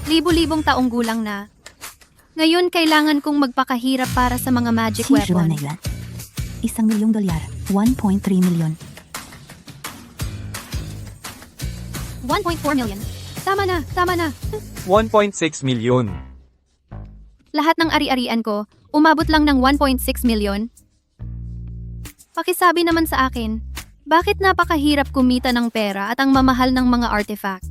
Libo-libong taong gulang na. Ngayon kailangan kong magpakahirap para sa mga magic Usual weapon. na ilan? $1,000,000, 1.3 million. 1.4 million. Tama na, tama na. 1.6 milyon. Lahat ng ari-arian ko, umabot lang ng 1.6 million. Pakisabi naman sa akin, bakit napakahirap kumita ng pera at ang mamahal ng mga artifact?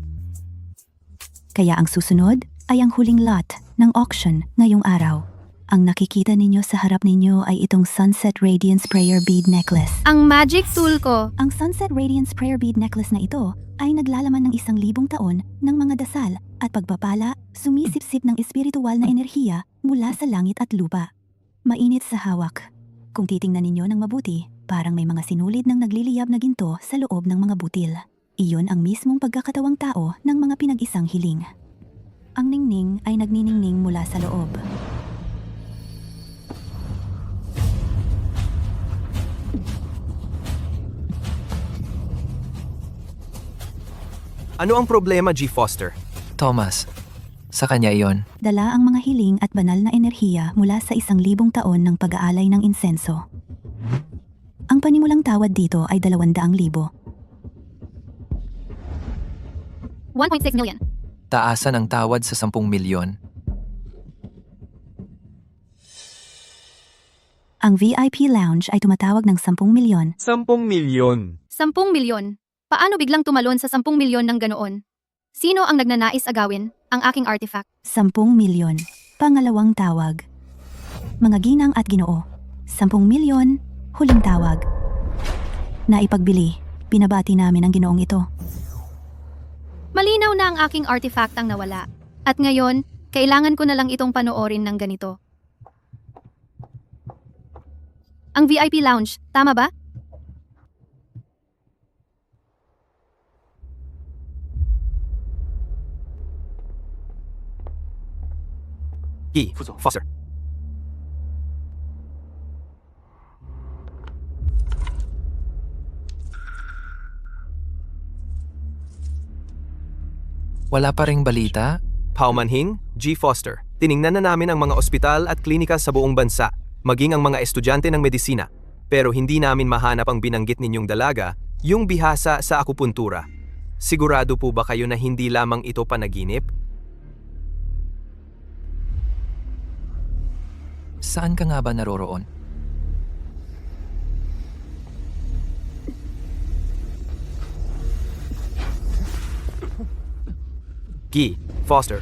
Kaya ang susunod ay ang huling lot ng auction ngayong araw. Ang nakikita ninyo sa harap ninyo ay itong Sunset Radiance Prayer Bead Necklace. Ang magic tool ko, Ang Sunset Radiance Prayer Bead Necklace na ito ay naglalaman ng 1,000 taon ng mga dasal at pagpapala, sumisipsip ng espiritual na enerhiya mula sa langit at lupa. Mainit sa hawak. Kung titingnan ninyo ng mabuti, parang may mga sinulid ng nagliliyab na ginto sa loob ng mga butil. Iyon ang mismong pagkakatawang tao ng mga pinag-isang hiling. Ang ningning ay nagniningning mula sa loob. Ano ang problema, G. Foster? Thomas, sa kanya iyon. Dala ang mga hiling at banal na enerhiya mula sa 1,000 taon ng pag-aalay ng insenso. Ang panimulang tawad dito ay 200,000. 1.6 million. Taasan ang tawad sa 10 milyon. Ang VIP Lounge ay tumatawag ng 10 milyon. 10 milyon. 10 milyon. Paano biglang tumalon sa 10 milyon ng ganoon? Sino ang nagnanais agawin ang aking artifact? 10 milyon. Pangalawang tawag. Mga ginang at ginoo. 10 milyon. Huling tawag. Naipagbili. Binabati namin ang ginoong ito. Malinaw na ang aking artifact ang nawala. At ngayon, kailangan ko na lang itong panoorin ng ganito. Ang VIP Lounge, tama ba? G. Foster. Wala pa ring balita? Paumanhin, G. Foster. Tiningnan na namin ang mga ospital at klinika sa buong bansa, maging ang mga estudyante ng medisina. Pero hindi namin mahanap ang binanggit ninyong dalaga, yung bihasa sa akupuntura. Sigurado po ba kayo na hindi lamang ito panaginip? Saan ka nga ba naroroon? G. Foster.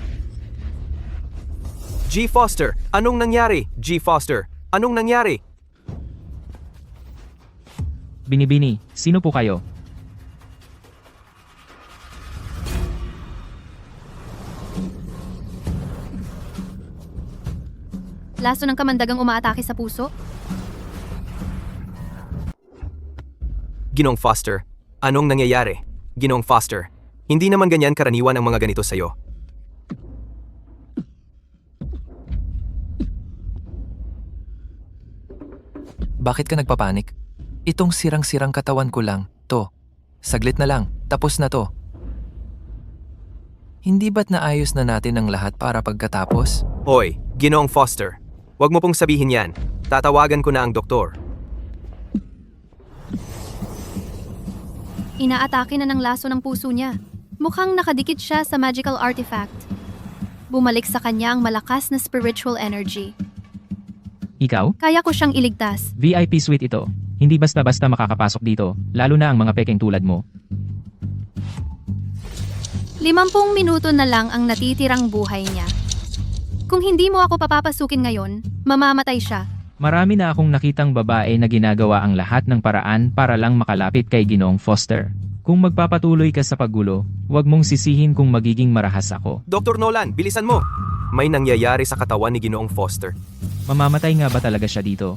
G. Foster, anong nangyari? G. Foster, anong nangyari? Binibini, sino po kayo? Laso ng kamandagang umaatake sa puso? Ginong Foster, anong nangyayari? Ginong Foster, hindi naman ganyan karaniwan ang mga ganito sa'yo. Bakit ka nagpapanik? Itong sirang-sirang katawan ko lang, to. Saglit na lang, tapos na to. Hindi ba't naayos na natin ang lahat para pagkatapos? Hoy, Ginong Foster, wag mo pong sabihin yan. Tatawagan ko na ang doktor. Inaatake na ng laso ng puso niya. Mukhang nakadikit siya sa magical artifact. Bumalik sa kanya ang malakas na spiritual energy. Ikaw? Kaya ko siyang iligtas. VIP suite ito. Hindi basta-basta makakapasok dito, lalo na ang mga pekeng tulad mo. 50 minuto na lang ang natitirang buhay niya. Kung hindi mo ako papapasukin ngayon, mamamatay siya. Marami na akong nakitang babae na ginagawa ang lahat ng paraan para lang makalapit kay Ginoong Foster. Kung magpapatuloy ka sa paggulo, huwag mong sisihin kung magiging marahas ako. Dr. Nolan, bilisan mo! May nangyayari sa katawan ni Ginoong Foster. Mamamatay nga ba talaga siya dito?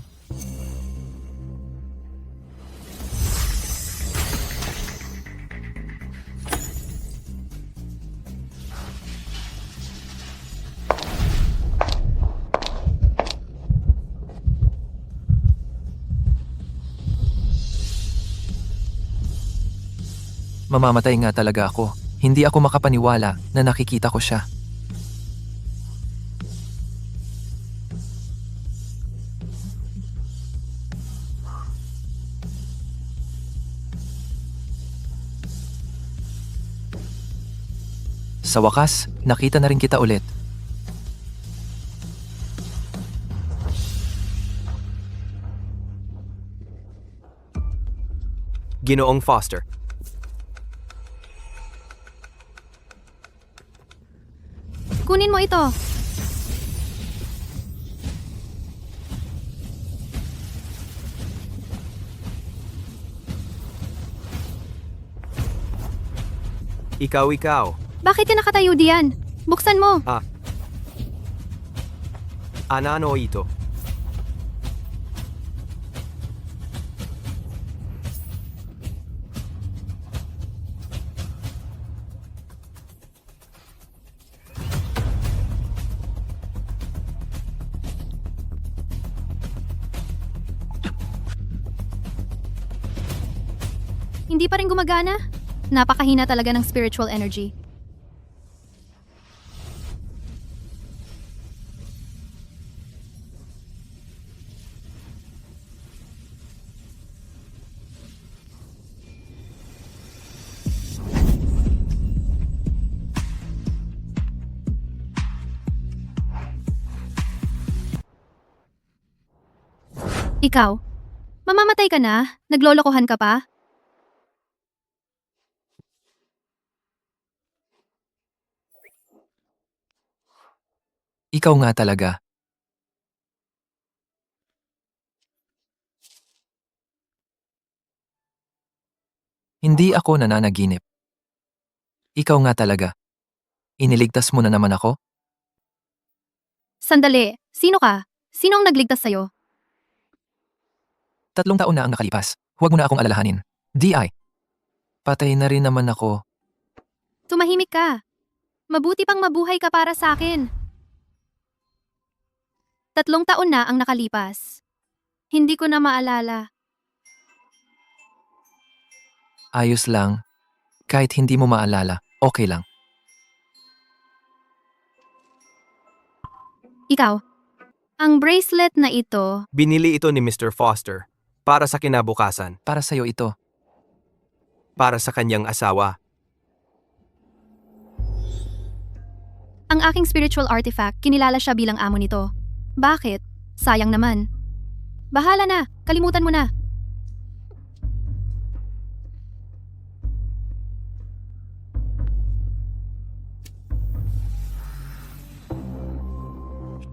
Mamamatay nga talaga ako. Hindi ako makapaniwala na nakikita ko siya. Sa wakas, nakita na rin kita ulit. Ginoong Foster. Kunin mo ito. Ikaw. Bakit ka nakatayo diyan? Buksan mo. Ano ito? Hindi pa rin gumagana? Napakahina talaga ng spiritual energy. Ikaw, mamamatay ka na? Naglolokohan ka pa? Ikaw nga talaga. Hindi ako nananaginip. Ikaw nga talaga. Iniligtas mo na naman ako? Sandali, sino ka? Sino ang nagligtas sa'yo? 3 taon na ang nakalipas. Huwag mo na akong alalahanin. DI. Patay na rin naman ako. Tumahimik ka. Mabuti pang mabuhay ka para sa akin. 3 taon na ang nakalipas. Hindi ko na maalala. Ayos lang. Kahit hindi mo maalala, okay lang. Ikaw, ang bracelet na ito, Binili ito ni Mr. Foster para sa kinabukasan, Para sa'yo ito. para sa kanyang asawa. ang aking spiritual artifact, kinilala siya bilang amo nito. Bakit? Sayang naman. Bahala na, kalimutan mo na.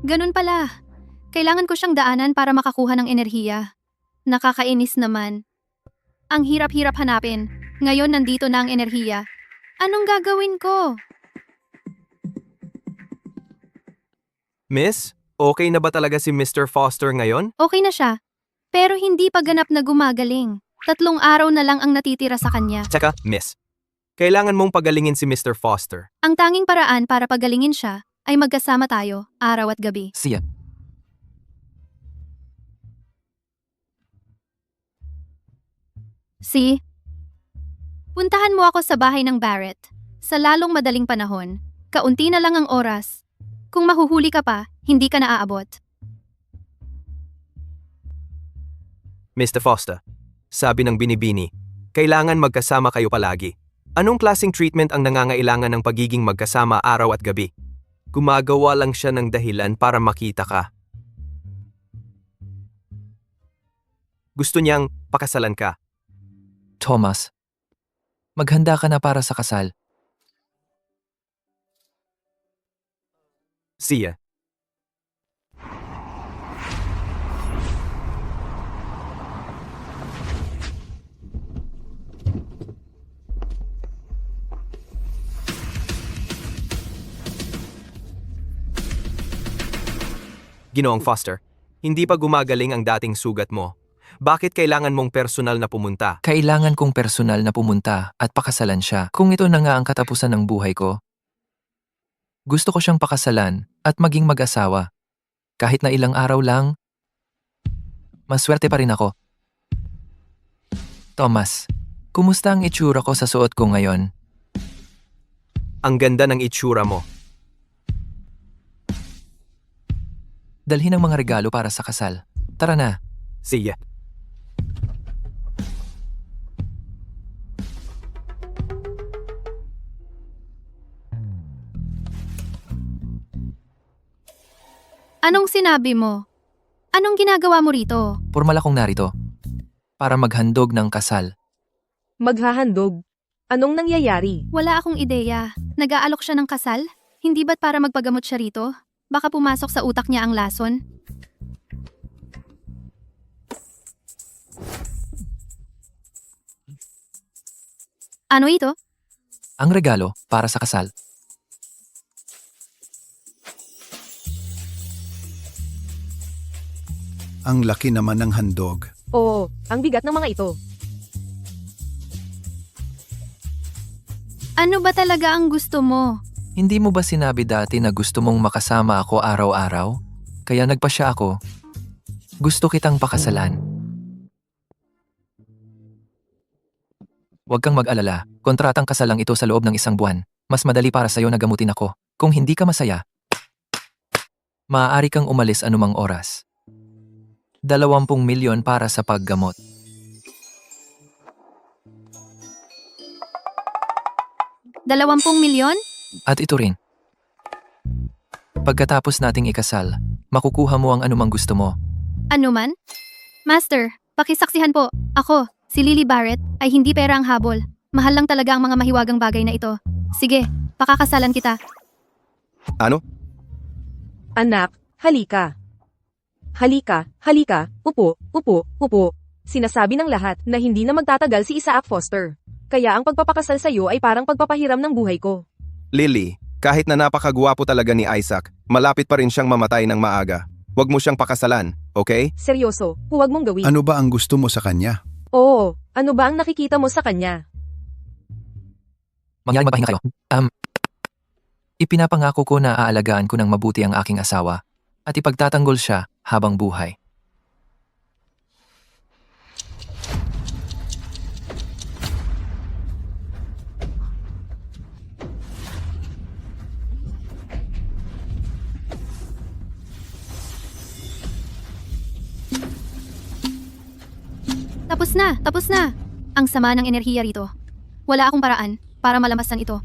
Ganun pala. Kailangan ko siyang daanan para makakuha ng enerhiya. Nakakainis naman. Ang hirap-hirap hanapin. Ngayon nandito na ang enerhiya. Anong gagawin ko? Miss, okay na ba talaga si Mr. Foster ngayon? Okay na siya. Pero hindi pa ganap na gumagaling. 3 araw na lang ang natitira sa kanya. Tsaka, Miss, kailangan mong pagalingin si Mr. Foster. Ang tanging paraan para pagalingin siya ay magkasama tayo, araw at gabi. Siya. See? Puntahan mo ako sa bahay ng Barrett. Sa lalong madaling panahon. Kaunti na lang ang oras. Kung mahuhuli ka pa, hindi ka na aabot. Mr. Foster, sabi ng binibini, kailangan magkasama kayo palagi. Anong klaseng treatment ang nangangailangan ng pagiging magkasama araw at gabi? Gumagawa lang siya ng dahilan para makita ka. Gusto niyang pakasalan ka. Thomas. Maghanda ka na para sa kasal. Siya. Ginoong Foster, hindi pa gumagaling ang dating sugat mo. Bakit kailangan mong personal na pumunta? Kailangan kong personal na pumunta at pakasalan siya. Kung ito na nga ang katapusan ng buhay ko, gusto ko siyang pakasalan at maging mag-asawa. Kahit na ilang araw lang, maswerte pa rin ako. Thomas, kumusta ang itsura ko sa suot ko ngayon? Ang ganda ng itsura mo. Dalhin ang mga regalo para sa kasal. Tara na. Siya. Anong sinabi mo? Anong ginagawa mo rito? Formal akong narito. Para maghandog ng kasal. Maghahandog. Anong nangyayari? Wala akong ideya. Nag-aalok siya ng kasal? Hindi ba't para magpagamot siya rito? Baka pumasok sa utak niya ang lason? Ano ito? Ang regalo para sa kasal. Ang laki naman ng handog. Oo, ang bigat ng mga ito. Ano ba talaga ang gusto mo? Hindi mo ba sinabi dati na gusto mong makasama ako araw-araw? Kaya nagpasya ako. Gusto kitang pakasalan. Huwag kang mag-alala. Kontratang kasal lang ito sa loob ng 1 buwan. Mas madali para sa'yo na gamutin ako. Kung hindi ka masaya, maaari kang umalis anumang oras. 20 milyon para sa paggamot. $20 milyon? At ito rin. Pagkatapos nating ikasal, makukuha mo ang anumang gusto mo. Ano man? Master, pakisaksihan po. Ako, si Lily Barrett, ay hindi pera ang habol. Mahal lang talaga ang mga mahiwagang bagay na ito. Sige, pakakasalan kita. Ano? Anak, halika. Halika, halika, upo, upo, upo. Sinasabi ng lahat na hindi na magtatagal si Isaac Foster. Kaya ang pagpapakasal sa iyo ay parang pagpapahiram ng buhay ko. Lily, kahit na napakagwapo talaga ni Isaac, malapit pa rin siyang mamatay ng maaga. Huwag mo siyang pakasalan, okay? Seryoso, huwag mong gawin. Ano ba ang gusto mo sa kanya? Oo, ano ba ang nakikita mo sa kanya? Mangyaring magpahinga kayo. Ipinapangako ko na aalagaan ko ng mabuti ang aking asawa at ipagtatanggol siya habang buhay. Tapos na, tapos na. Ang sama ng enerhiya rito. Wala akong paraan para malamasan ito.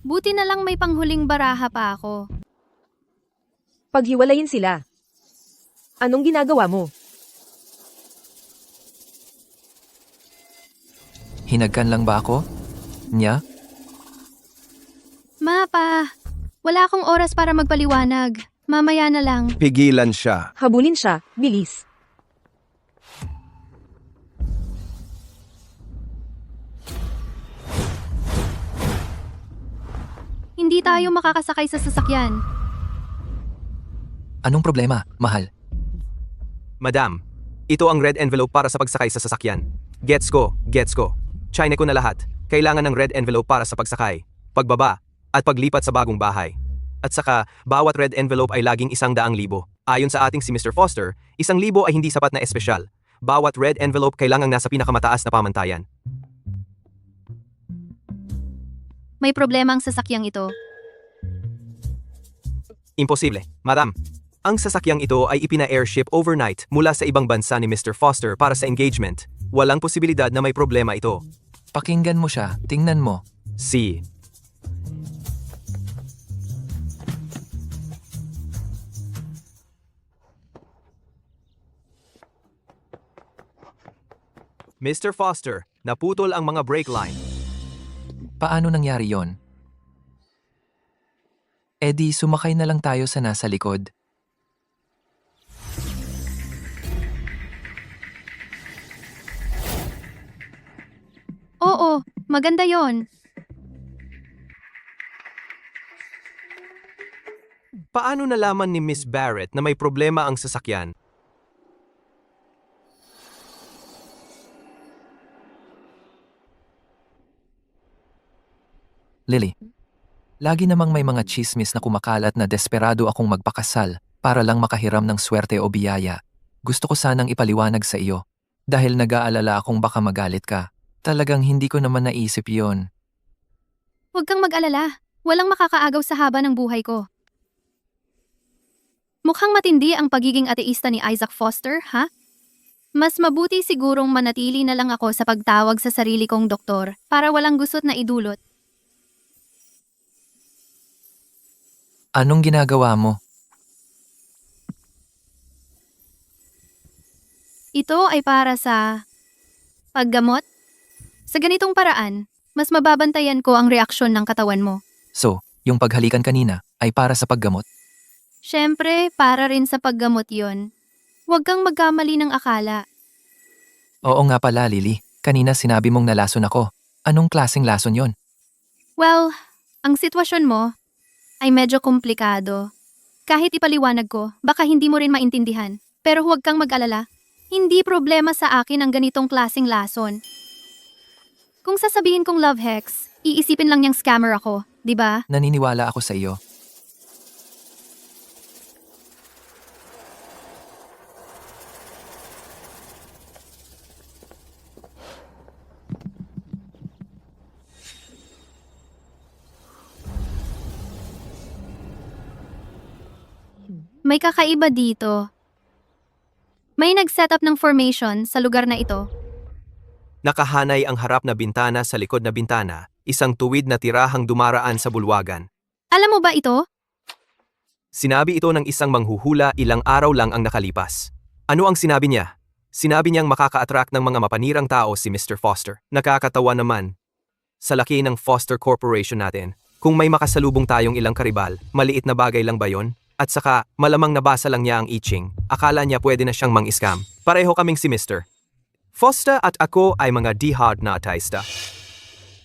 Buti na lang may panghuling baraha pa ako. Paghiwalayin sila. Anong ginagawa mo? Hinagkan lang ba ako? Nya? Mapa, wala akong oras para magpaliwanag. Mamaya na lang. Pigilan siya. Habulin siya, bilis. Hindi tayo makakasakay sa sasakyan. Anong problema, mahal? Madam, ito ang red envelope para sa pagsakay sa sasakyan. Gets ko, gets ko. China ko na lahat. Kailangan ng red envelope para sa pagsakay, pagbaba, at paglipat sa bagong bahay. At saka, bawat red envelope ay laging 100,000. Ayon sa ating si Mr. Foster, 1,000 ay hindi sapat na espesyal. Bawat red envelope kailangang nasa pinakamataas na pamantayan. May problema ang sasakyang ito. Imposible, madam. Ang sasakyang ito ay ipina-airship overnight mula sa ibang bansa ni Mr. Foster para sa engagement. Walang posibilidad na may problema ito. Pakinggan mo siya, tingnan mo. C. Mr. Foster, naputol ang mga brake line. Paano nangyari yon? Eddie, sumakay na lang tayo sa nasa likod. Oo, maganda yon. Paano nalaman ni Miss Barrett na may problema ang sasakyan? Lily, lagi namang may mga chismis na kumakalat na desperado akong magpakasal para lang makahiram ng swerte o biyaya. Gusto ko sanang ipaliwanag sa iyo dahil nag-aalala akong baka magalit ka. Talagang hindi ko naman naisip yon. Huwag kang mag-alala. Walang makakaagaw sa haba ng buhay ko. Mukhang matindi ang pagiging ateista ni Isaac Foster, ha? Mas mabuti sigurong manatili na lang ako sa pagtawag sa sarili kong doktor para walang gusot na idulot. Anong ginagawa mo? Ito ay para sa paggamot. Sa ganitong paraan, mas mababantayan ko ang reaksyon ng katawan mo. So, yung paghalikan kanina ay para sa paggamot? Siyempre, para rin sa paggamot yon. Huwag kang magkamali ng akala. Oo nga pala, Lily. Kanina sinabi mong nalason ako. Anong klaseng lason yon? Well, ang sitwasyon mo ay medyo komplikado. Kahit ipaliwanag ko, baka hindi mo rin maintindihan. Pero huwag kang mag-alala. Hindi problema sa akin ang ganitong klaseng lason. Kung sasabihin kong love hex, iisipin lang niyang scammer ako, di ba? Naniniwala ako sa iyo. May kakaiba dito. May nag-set up ng formation sa lugar na ito. Nakahanay ang harap na bintana sa likod na bintana, isang tuwid na tirahang dumaraan sa bulwagan. Alam mo ba ito? Sinabi ito ng isang manghuhula ilang araw lang ang nakalipas. Ano ang sinabi niya? Sinabi niyang makaka-attract ng mga mapanirang tao si Mr. Foster. Nakakatawa naman. Sa laki ng Foster Corporation natin, kung may makasalubong tayong ilang karibal, maliit na bagay lang ba yon? At saka, malamang nabasa lang niya ang I-Ching. Akala niya pwede na siyang mang-scam. Pareho kaming si Mr. Foster at ako ay mga di-hard na ateista.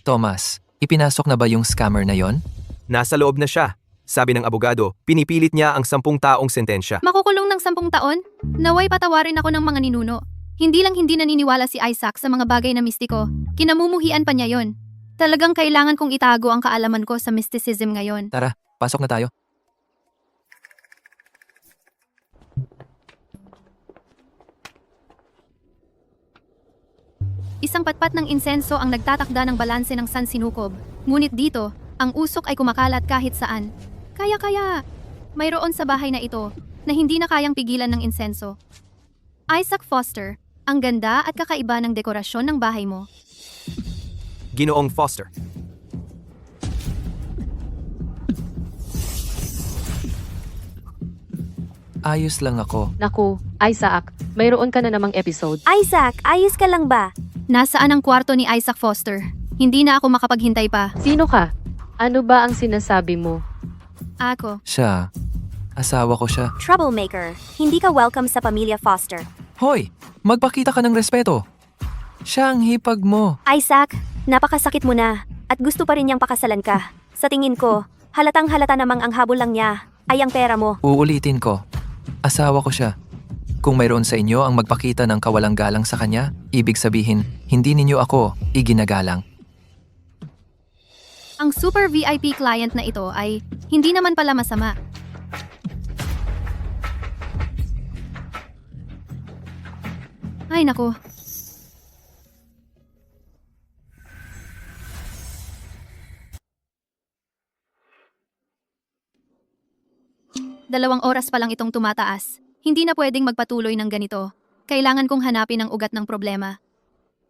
Thomas, ipinasok na ba yung scammer na yon? Nasa loob na siya. Sabi ng abogado, pinipilit niya ang 10 taong sentensya. Makukulong ng 10 taon? Naway patawarin ako ng mga ninuno. Hindi naniniwala si Isaac sa mga bagay na mistiko. Kinamumuhian pa niya yon. Talagang kailangan kong itago ang kaalaman ko sa mysticism ngayon. Tara, pasok na tayo. Isang patpat ng insenso ang nagtatakda ng balanse ng San Sinukob. Ngunit dito, ang usok ay kumakalat kahit saan. Kaya, mayroon sa bahay na ito na hindi na kayang pigilan ng insenso. Isaac Foster, ang ganda at kakaiba ng dekorasyon ng bahay mo. Ginoong Foster. Ayos lang ako. Naku, Isaac, mayroon ka na namang episode. Isaac, ayos ka lang ba? Nasaan ang kwarto ni Isaac Foster? Hindi na ako makapaghintay pa. Sino ka? Ano ba ang sinasabi mo? Ako. Siya. Asawa ko siya. Troublemaker, hindi ka welcome sa pamilya Foster. Hoy, magpakita ka ng respeto. Siya ang hipag mo. Isaac, napakasakit mo na at gusto pa rin niyang pakasalan ka. Sa tingin ko, halatang halata namang ang habol lang niya ay ang pera mo. Uulitin ko. Asawa ko siya. Kung mayroon sa inyo ang magpakita ng kawalang galang sa kanya, ibig sabihin, hindi ninyo ako iginagalang. Ang super VIP client na ito ay hindi naman pala masama. Ay naku. Dalawang oras pa lang itong tumataas. Hindi na pwedeng magpatuloy ng ganito. Kailangan kong hanapin ang ugat ng problema.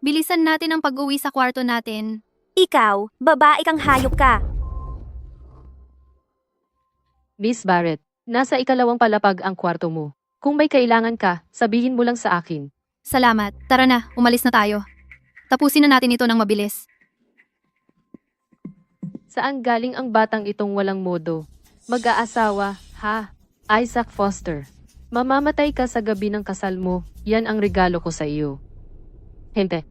Bilisan natin ang pag-uwi sa kwarto natin. Ikaw, babae kang hayop ka. Miss Barrett, nasa 2 palapag ang kwarto mo. Kung may kailangan ka, sabihin mo lang sa akin. Salamat. Tara na, umalis na tayo. Tapusin na natin ito ng mabilis. Saan galing ang batang itong walang modo? Mag-aasawa, ha? Isaac Foster. Mamamatay ka sa gabi ng kasal mo. Yan ang regalo ko sa iyo. Hente.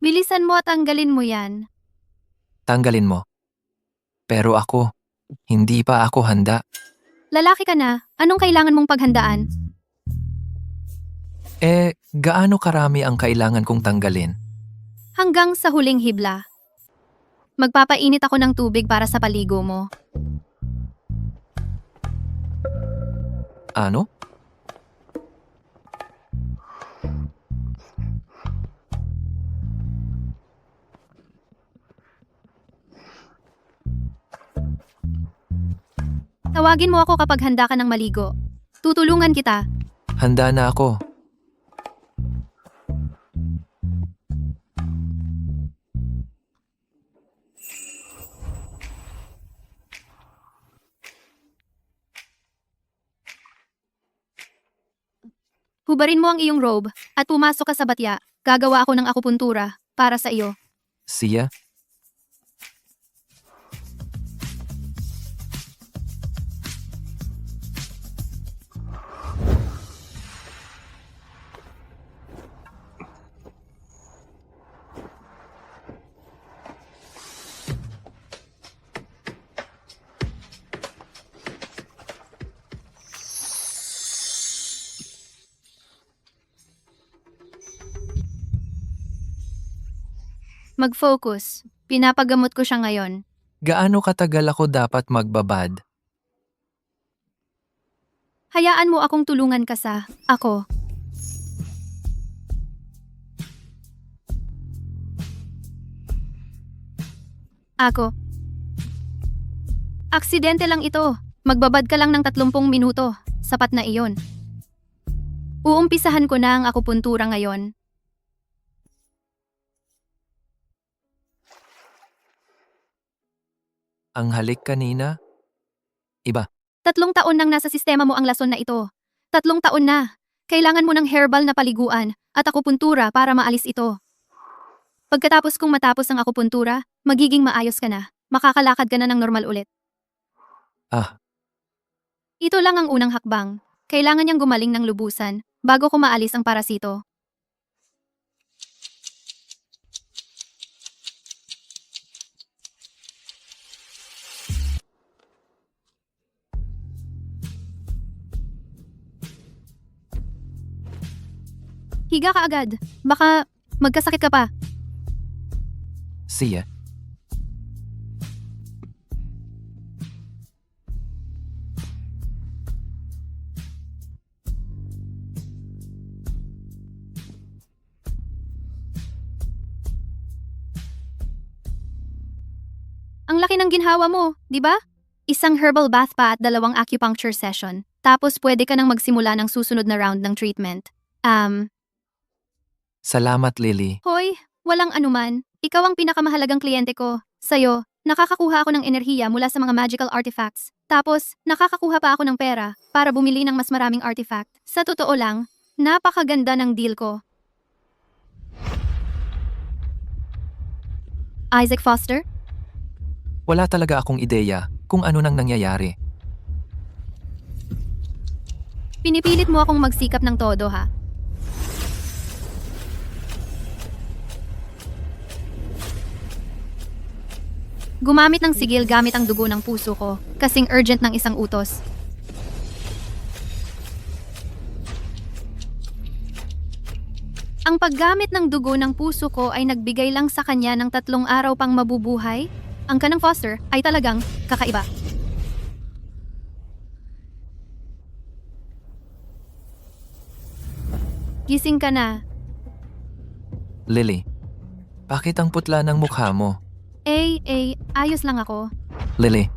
Bilisan mo at tanggalin mo yan. Tanggalin mo. Pero ako, hindi pa ako handa. Lalaki ka na, anong kailangan mong paghandaan? Gaano karami ang kailangan kong tanggalin? Hanggang sa huling hibla. Magpapainit ako ng tubig para sa paligo mo. Ano? Tawagin mo ako kapag handa ka ng maligo. Tutulungan kita. Handa na ako. Hubarin mo ang iyong robe at pumasok ka sa batya. Gagawa ako ng akupuntura para sa iyo. Siya? Mag-focus. Pinapagamot ko siya ngayon. Gaano katagal ako dapat magbabad? Hayaan mo akong tulungan ka sa ako. Ako. Aksidente lang ito. Magbabad ka lang ng 30 minuto. Sapat na iyon. Uumpisahan ko na ang akupuntura ngayon. Ang halik kanina? Iba. 3 taon nang nasa sistema mo ang lason na ito. 3 taon na. Kailangan mo ng herbal na paliguan at akupuntura para maalis ito. Pagkatapos kong matapos ang akupuntura, magiging maayos ka na. Makakalakad ka na ng normal ulit. Ah. Ito lang ang unang hakbang. Kailangan niyang gumaling ng lubusan bago ko maalis ang parasito. Higa ka agad. Baka magkasakit ka pa. Siya? Ang laki ng ginhawa mo, di ba? Isang herbal bath pa at 2 acupuncture session. Tapos pwede ka nang magsimula ng susunod na round ng treatment. Salamat, Lily. Hoy, walang anuman. Ikaw ang pinakamahalagang kliyente ko. Sa'yo, nakakakuha ako ng enerhiya mula sa mga magical artifacts. Tapos, nakakakuha pa ako ng pera para bumili ng mas maraming artifact. Sa totoo lang, napakaganda ng deal ko. Isaac Foster? Wala talaga akong ideya kung ano nang nangyayari. Pinipilit mo akong magsikap ng todo, ha? Gumamit ng sigil gamit ang dugo ng puso ko, kasing urgent ng isang utos. Ang paggamit ng dugo ng puso ko ay nagbigay lang sa kanya ng 3 araw pang mabubuhay. Ang kanang Foster ay talagang kakaiba. Gising ka na. Lily, bakit ang putla ng mukha mo? Ayos lang ako. Lily.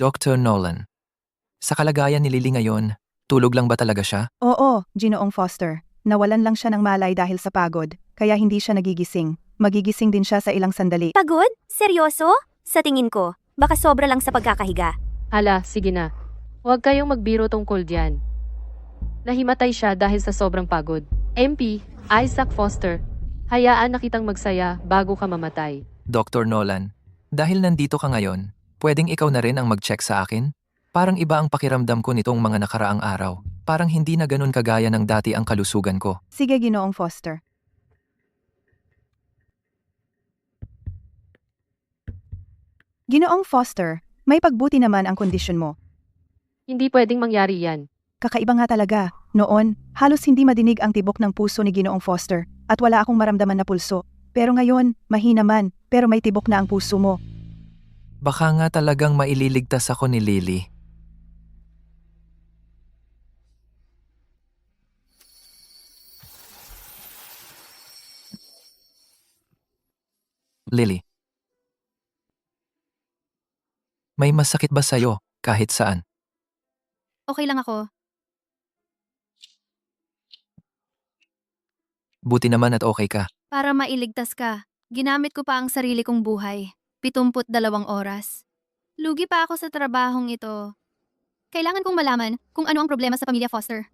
Dr. Nolan, sa kalagayan ni Lily ngayon, tulog lang ba talaga siya? Oo, Ginoong Foster. Nawalan lang siya ng malay dahil sa pagod, kaya hindi siya nagigising. Magigising din siya sa ilang sandali. Pagod? Seryoso? Sa tingin ko, baka sobra lang sa pagkakahiga. Hala, sige na. Huwag kayong magbiro tungkol diyan. Nahimatay siya dahil sa sobrang pagod. MP, Isaac Foster, hayaan na kitang magsaya bago ka mamatay. Dr. Nolan, dahil nandito ka ngayon, pwedeng ikaw na rin ang mag-check sa akin? Parang iba ang pakiramdam ko nitong mga nakaraang araw. Parang hindi na ganun kagaya ng dati ang kalusugan ko. Sige, Ginoong Foster. Ginoong Foster, may pagbuti naman ang kondisyon mo. Hindi pwedeng mangyari yan. Kakaiba nga talaga. Noon, halos hindi madinig ang tibok ng puso ni Ginoong Foster at wala akong maramdaman na pulso. Pero ngayon, mahina man, pero may tibok na ang puso mo. Baka nga talagang maililigtas ako ni Lily. Lily, May masakit ba sa'yo kahit saan? Okay lang ako. Buti naman at okay ka. Para mailigtas ka, ginamit ko pa ang sarili kong buhay. 72 oras. Lugi pa ako sa trabahong ito. Kailangan kong malaman kung ano ang problema sa pamilya Foster.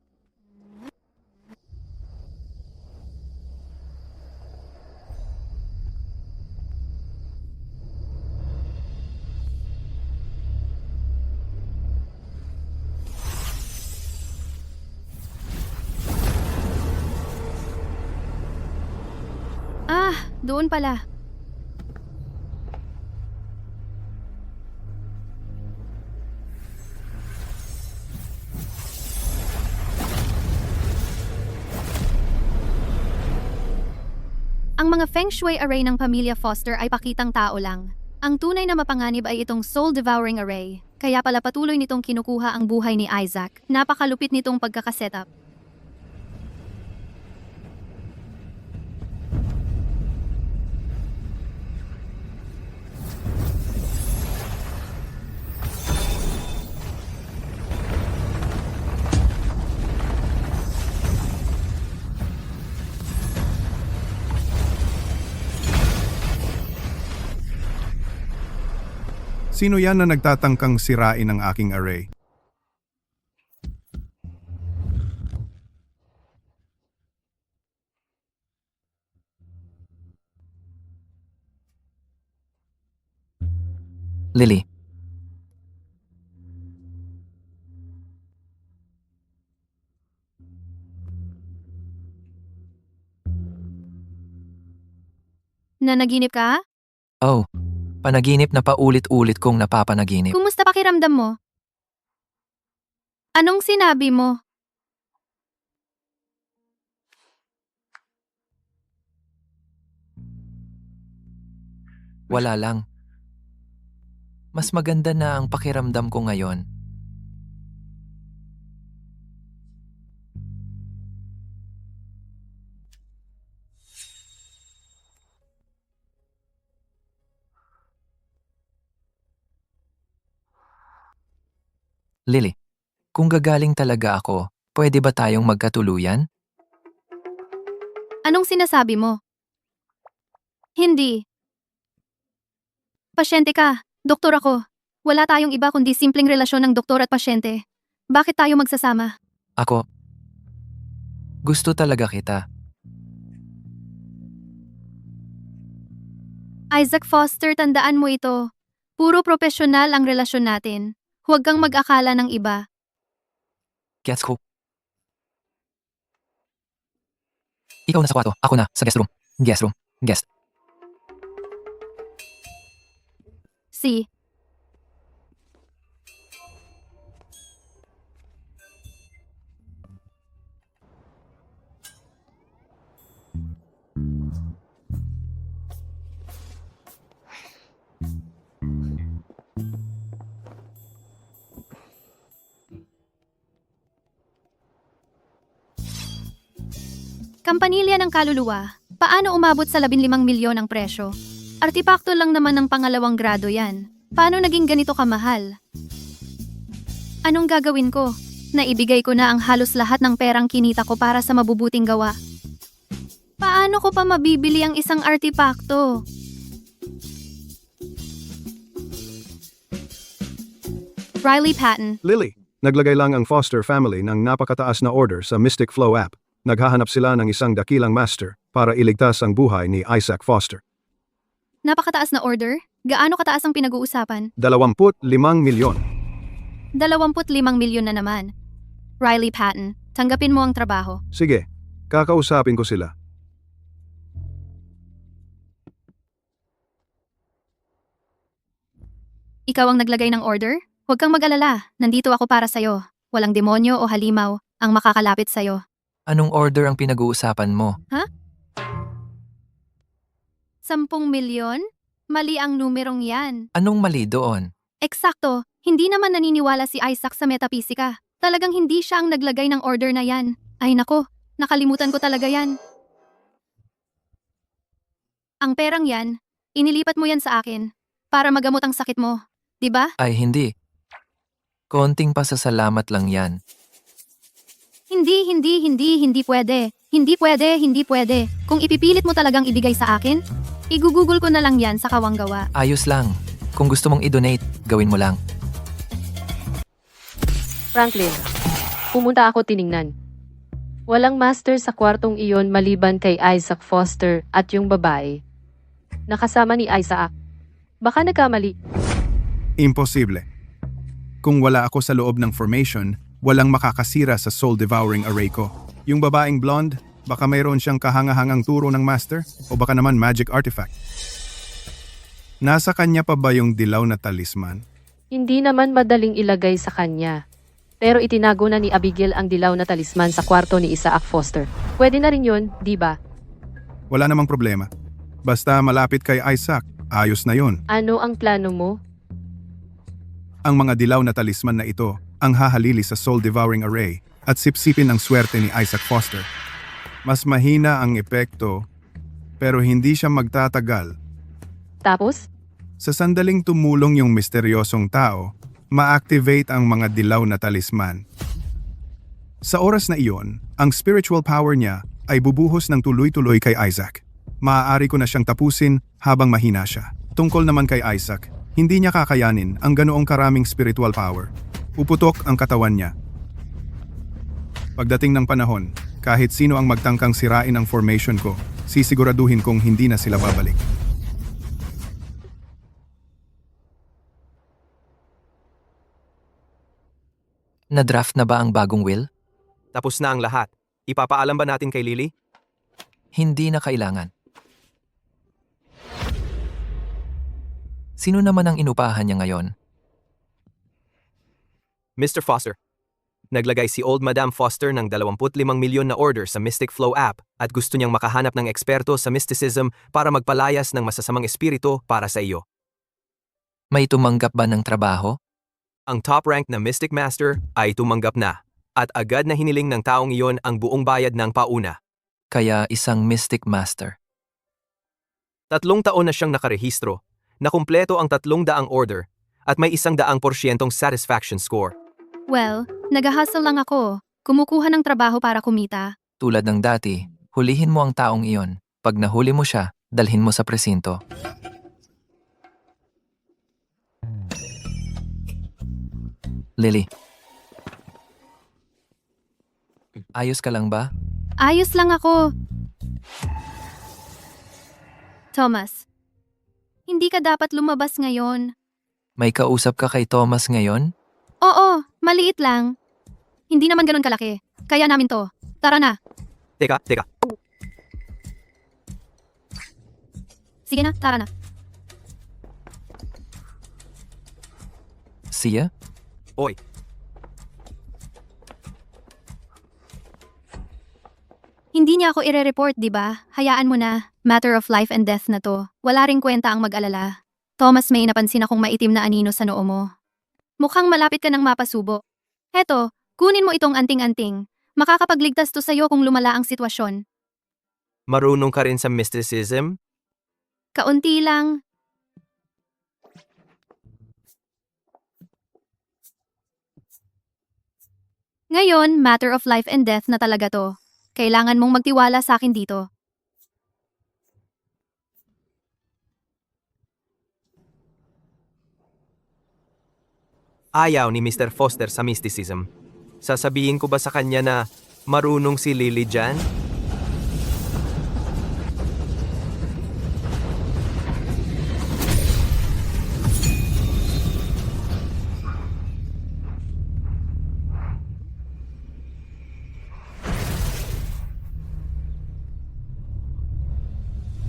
Doon pala. Ang mga Feng Shui array ng pamilya Foster ay pakitang tao lang. Ang tunay na mapanganib ay itong soul-devouring array. Kaya pala patuloy nitong kinukuha ang buhay ni Isaac. Napakalupit nitong pagkakasetup. Sino yan na nagtatangkang sirain ang aking array? Lily, Nanaginip ka? oh, panaginip na paulit-ulit kong napapanaginip. Kumusta pakiramdam mo? Anong sinabi mo? Wala lang. Mas maganda na ang pakiramdam ko ngayon. Lily, kung gagaling talaga ako, pwede ba tayong magkatuluyan? Anong sinasabi mo? Hindi. Pasyente ka. Doktor ako. Wala tayong iba kundi simpleng relasyon ng doktor at pasyente. Bakit tayo magsasama? Ako, gusto talaga kita. Isaac Foster, tandaan mo ito. Puro profesional ang relasyon natin. Huwag kang mag-akala ng iba. Gets ko. Ikaw na sa kwarto, ako na sa guest room. Guest room. Guest. Si. Kampanilya ng kaluluwa, paano umabot sa 15 milyon ang presyo? Artipakto lang naman ng pangalawang grado yan. Paano naging ganito kamahal? Anong gagawin ko? Naibigay ko na ang halos lahat ng perang kinita ko para sa mabubuting gawa. Paano ko pa mabibili ang isang artipakto? Riley Patton. Lily, naglagay lang ang Foster family ng napakataas na order sa Mystic Flow app. Naghahanap sila ng isang dakilang master para iligtas ang buhay ni Isaac Foster. Napakataas na order? Gaano kataas ang pinag-uusapan? 25 milyon. 25 milyon na naman. Riley Patton, tanggapin mo ang trabaho. Sige, kakausapin ko sila. Ikaw ang naglagay ng order? Huwag kang mag-alala, nandito ako para sa'yo. Walang demonyo o halimaw ang makakalapit sa'yo. Anong order ang pinag-uusapan mo? 10 milyon? Mali ang numerong yan. Anong mali doon? Eksakto, hindi naman naniniwala si Isaac sa metapisika. Talagang hindi siya ang naglagay ng order na yan. Ay nako, nakalimutan ko talaga yan. Ang perang yan, inilipat mo yan sa akin para magamot ang sakit mo. di ba? Ay hindi. Konting pasasalamat lang yan. Hindi pwede. Hindi pwede. Kung ipipilit mo talagang ibigay sa akin, igugugol ko na lang yan sa kawanggawa. Ayos lang. Kung gusto mong i-donate, gawin mo lang. Franklin, pumunta ako tiningnan. Walang master sa kwartong iyon maliban kay Isaac Foster at yung babae. Nakasama ni Isaac. Baka nagkamali. Imposible. Kung wala ako sa loob ng formation, walang makakasira sa soul-devouring array ko. Yung babaeng blonde, baka mayroon siyang kahangahangang turo ng master o baka naman magic artifact. Nasa kanya pa ba yung dilaw na talisman? Hindi naman madaling ilagay sa kanya. Pero itinago na ni Abigail ang dilaw na talisman sa kwarto ni Isaac Foster. Pwede na rin yun, di ba? Wala namang problema. Basta malapit kay Isaac, ayos na yun. Ano ang plano mo? Ang mga dilaw na talisman na ito ang hahalili sa soul-devouring array at sipsipin ang swerte ni Isaac Foster. Mas mahina ang epekto, pero hindi siya magtatagal. Tapos? Sa sandaling tumulong yung misteryosong tao, ma-activate ang mga dilaw na talisman. Sa oras na iyon, ang spiritual power niya ay bubuhos ng tuloy-tuloy kay Isaac. Maaari ko na siyang tapusin habang mahina siya. Tungkol naman kay Isaac, hindi niya kakayanin ang ganoong karaming spiritual power. Puputok ang katawan niya. Pagdating ng panahon, kahit sino ang magtangkang sirain ang formation ko, sisiguraduhin kong hindi na sila babalik. Na-draft na ba ang bagong will? Tapos na ang lahat. Ipapaalam ba natin kay Lily? Hindi na kailangan. Sino naman ang inupahan niya ngayon? Mr. Foster. Naglagay si Old Madam Foster ng 25 milyon na order sa Mystic Flow app at gusto niyang makahanap ng eksperto sa mysticism para magpalayas ng masasamang espiritu para sa iyo. May tumanggap ba ng trabaho? Ang top rank na Mystic Master ay tumanggap na at agad na hiniling ng taong iyon ang buong bayad ng pauna. Kaya isang Mystic Master. 3 taon na siyang nakarehistro, nakumpleto ang 300 order at may 100% satisfaction score. Well, nag-hustle lang ako. Kumukuha ng trabaho para kumita. Tulad ng dati, hulihin mo ang taong iyon. Pag nahuli mo siya, dalhin mo sa presinto. Lily. Ayos ka lang ba? Ayos lang ako. Thomas, hindi ka dapat lumabas ngayon. May kausap ka kay Thomas ngayon? Oo, maliit lang. Hindi naman ganun kalaki. Kaya namin to. Tara na. Teka. Sige na, tara na. Siya? Oy, Hindi niya ako ire-report, di ba? Hayaan mo na. Matter of life and death na to. Wala ring kwenta ang mag-alala. Thomas, may napansin akong maitim na anino sa noo mo. Mukhang malapit ka ng mapasubo. Heto, kunin mo itong anting-anting. Makakapagligtas to sa'yo kung lumala ang sitwasyon. marunong ka rin sa mysticism? Kaunti lang. Ngayon, matter of life and death na talaga to. Kailangan mong magtiwala sa akin dito. Ayaw ni Mr. Foster sa mysticism. Sasabihin ko ba sa kanya na marunong si Lily dyan?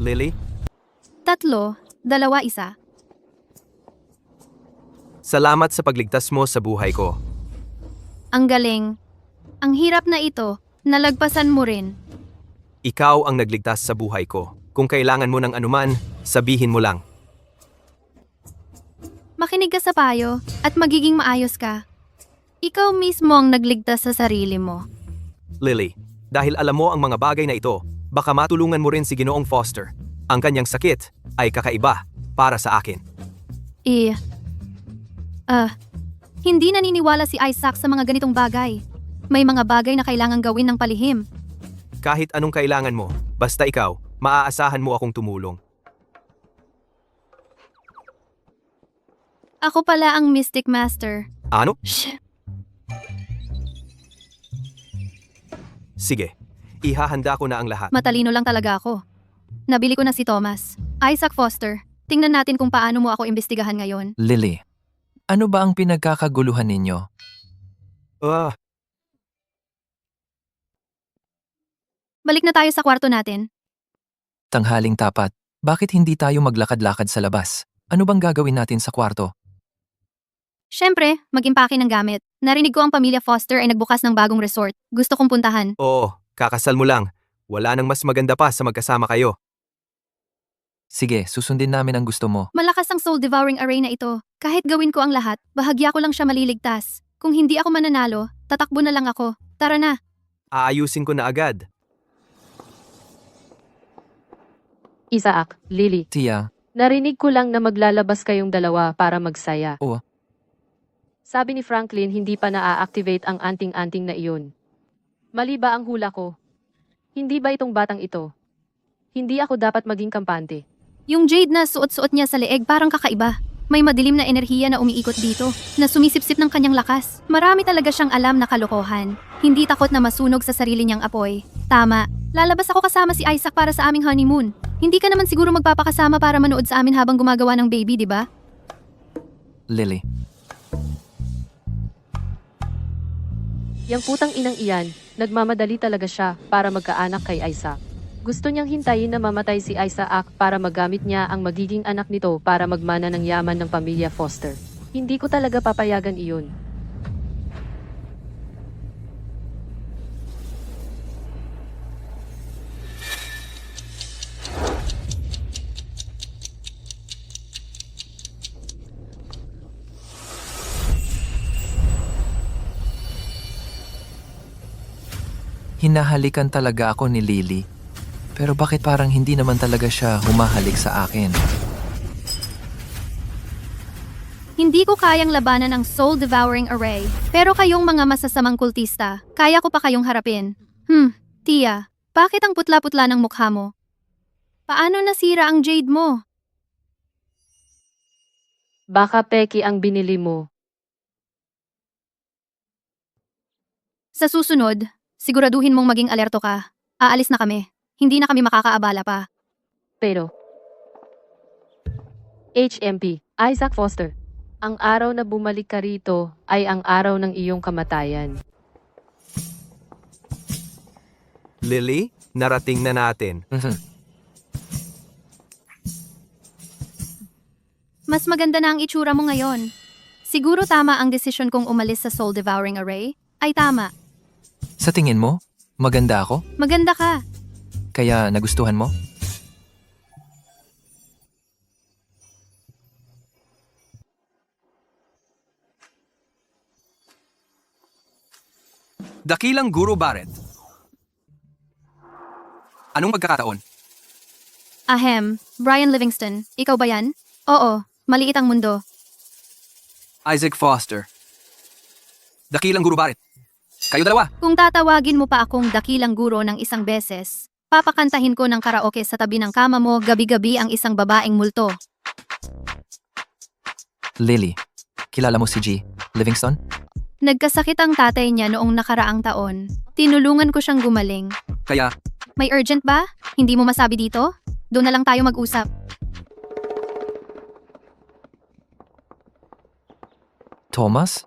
Lily? 3, 2, 1. Salamat sa pagligtas mo sa buhay ko. Ang galing. Ang hirap na ito, nalagpasan mo rin. Ikaw ang nagligtas sa buhay ko. Kung kailangan mo ng anuman, sabihin mo lang. Makinig ka sa payo at magiging maayos ka. Ikaw mismo ang nagligtas sa sarili mo. Lily, dahil alam mo ang mga bagay na ito, baka matulungan mo rin si Ginoong Foster. Ang kanyang sakit ay kakaiba para sa akin. Hindi naniniwala si Isaac sa mga ganitong bagay. May mga bagay na kailangang gawin ng palihim. Kahit anong kailangan mo, basta ikaw, maaasahan mo akong tumulong. Ako pala ang Mystic Master. Ano? Shh! Sige, ihahanda ko na ang lahat. Matalino lang talaga ako. Nabili ko na si Thomas. Isaac Foster, tingnan natin kung paano mo ako imbestigahan ngayon. Lily, ano ba ang pinagkakaguluhan ninyo? Ah, Balik na tayo sa kwarto natin. Tanghaling tapat, bakit hindi tayo maglakad-lakad sa labas? Ano bang gagawin natin sa kwarto? Siyempre, mag-impake ng gamit. Narinig ko ang pamilya Foster ay nagbukas ng bagong resort. Gusto kong puntahan. oo, kakasal mo lang. Wala nang mas maganda pa sa magkasama kayo. Sige, susundin namin ang gusto mo. Malakas ang soul-devouring array na ito. Kahit gawin ko ang lahat, bahagya ko lang siya maliligtas. Kung hindi ako mananalo, tatakbo na lang ako. Tara na. Aayusin ko na agad. Isaac, Lily, Tia, narinig ko lang na maglalabas kayong dalawa para magsaya. Oo. Sabi ni Franklin hindi pa na-activate ang anting-anting na iyon. Mali ba ang hula ko? Hindi ba itong batang ito? Hindi ako dapat maging kampante. Yung jade na suot-suot niya sa leeg parang kakaiba. May madilim na enerhiya na umiikot dito, na sumisipsip ng kanyang lakas. Marami talaga siyang alam na kalokohan. Hindi takot na masunog sa sarili niyang apoy. Tama, lalabas ako kasama si Isaac para sa aming honeymoon. Hindi ka naman siguro magpapakasama para manood sa amin habang gumagawa ng baby, di ba? Lily, Yang putang inang iyan, nagmamadali talaga siya para magkaanak kay Isaac. Gusto niyang hintayin na mamatay si Isaac para magamit niya ang magiging anak nito para magmana ng yaman ng pamilya Foster. Hindi ko talaga papayagan iyon. hinahalikan talaga ako ni Lily. Pero bakit parang hindi naman talaga siya humahalik sa akin? Hindi ko kayang labanan ang soul-devouring array. Pero kayong mga masasamang kultista, kaya ko pa kayong harapin. Tia, bakit ang putla-putla ng mukha mo? Paano nasira ang jade mo? Baka peki ang binili mo. Sa susunod, siguraduhin mong maging alerto ka. Aalis na kami. Hindi na kami makakaabala pa. Pero, HMP, Isaac Foster, ang araw na bumalik ka rito ay ang araw ng iyong kamatayan. Lily, narating na natin. Mas maganda na ang itsura mo ngayon. Siguro tama ang desisyon kong umalis sa soul-devouring array? Ay tama. Sa tingin mo, maganda ako? Maganda ka. Kaya nagustuhan mo? Dakilang Guro Barret. Anong pagkakataon? Ahem, Brian Livingston. Ikaw ba yan? Oo, maliit ang mundo. Isaac Foster. Dakilang Guro Barret. Kayo dalawa. Kung tatawagin mo pa akong dakilang guro ng isang beses, papakantahin ko ng karaoke sa tabi ng kama mo gabi-gabi ang isang babaeng multo. Lily, kilala mo si G. Livingston? Nagkasakit ang tatay niya noong nakaraang taon. Tinulungan ko siyang gumaling. Kaya, May urgent ba? Hindi mo masabi dito? Doon na lang tayo mag-usap. Thomas?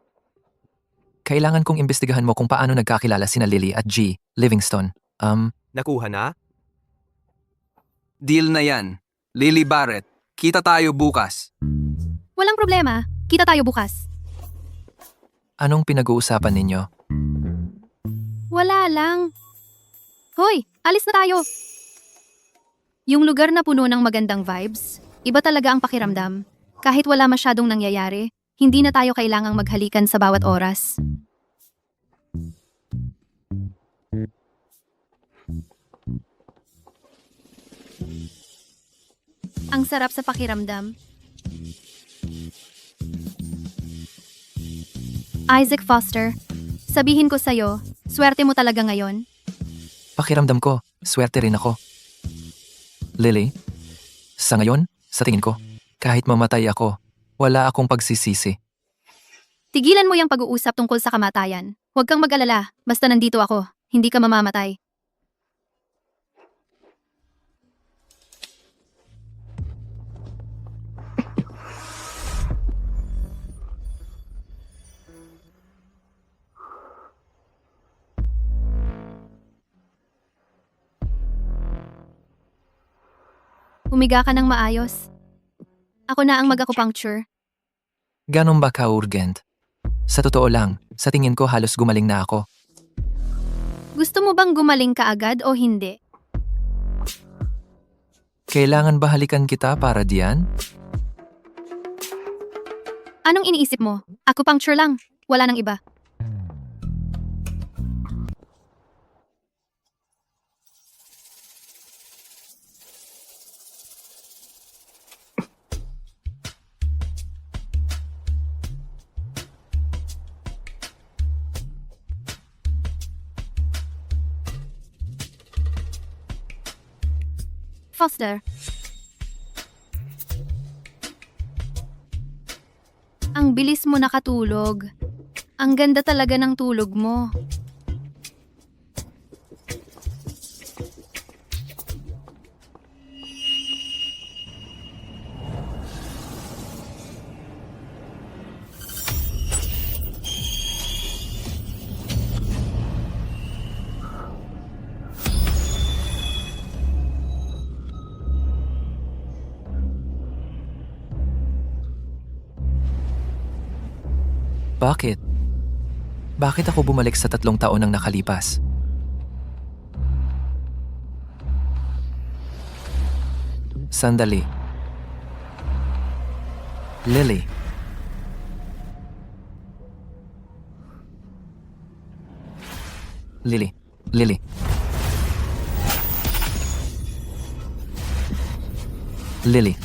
Kailangan kong imbestigahan mo kung paano nagkakilala sina Lily at G. Livingston. nakuha na? Deal na yan. Lily Barret, kita tayo bukas. Walang problema. Kita tayo bukas. Anong pinag-uusapan ninyo? Wala lang. Hoy, alis na tayo. Yung lugar na puno ng magandang vibes, iba talaga ang pakiramdam. Kahit wala masyadong nangyayari, hindi na tayo kailangang maghalikan sa bawat oras. Ang sarap sa pakiramdam. Isaac Foster, sabihin ko sa'yo, swerte mo talaga ngayon. Pakiramdam ko, swerte rin ako. Lily, sa ngayon, sa tingin ko, kahit mamatay ako, wala akong pagsisisi. Tigilan mo yung pag-uusap tungkol sa kamatayan. Huwag kang mag-alala, basta nandito ako, hindi ka mamamatay. Humiga ka ng maayos. Ako na ang mag-acupuncture. Ganon ba ka-urgent? Sa totoo lang, sa tingin ko halos gumaling na ako. Gusto mo bang gumaling ka agad o hindi? Kailangan ba halikan kita para diyan? Anong iniisip mo? Acupuncture lang, wala nang iba. Foster. Ang bilis mo nakatulog. Ang ganda talaga ng tulog mo. Bakit? Bakit ako bumalik sa 3 taon nang nakalipas? Sandali. Lily. Lily. Lily. Lily.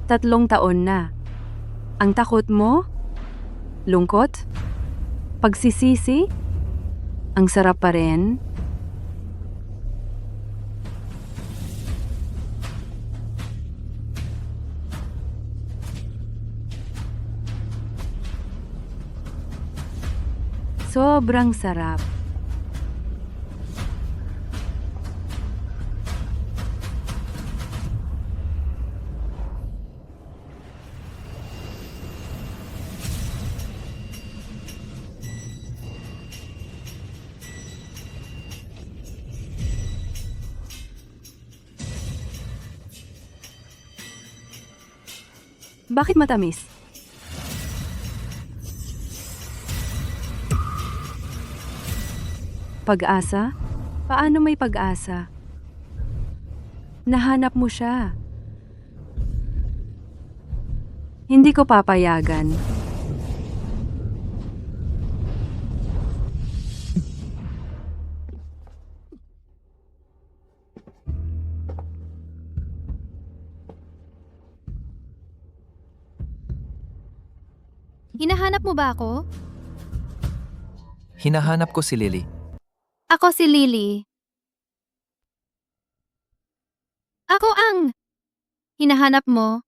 Tatlong taon na. Ang takot mo? Lungkot? Pagsisisi? Ang sarap pa rin? Sobrang sarap. Bakit matamis? Pag-asa? Paano may pag-asa? Nahanap mo siya. Hindi ko papayagan. Hinahanap mo ba ako? Hinahanap ko si Lily. Ako si Lily. Ako ang hinahanap mo.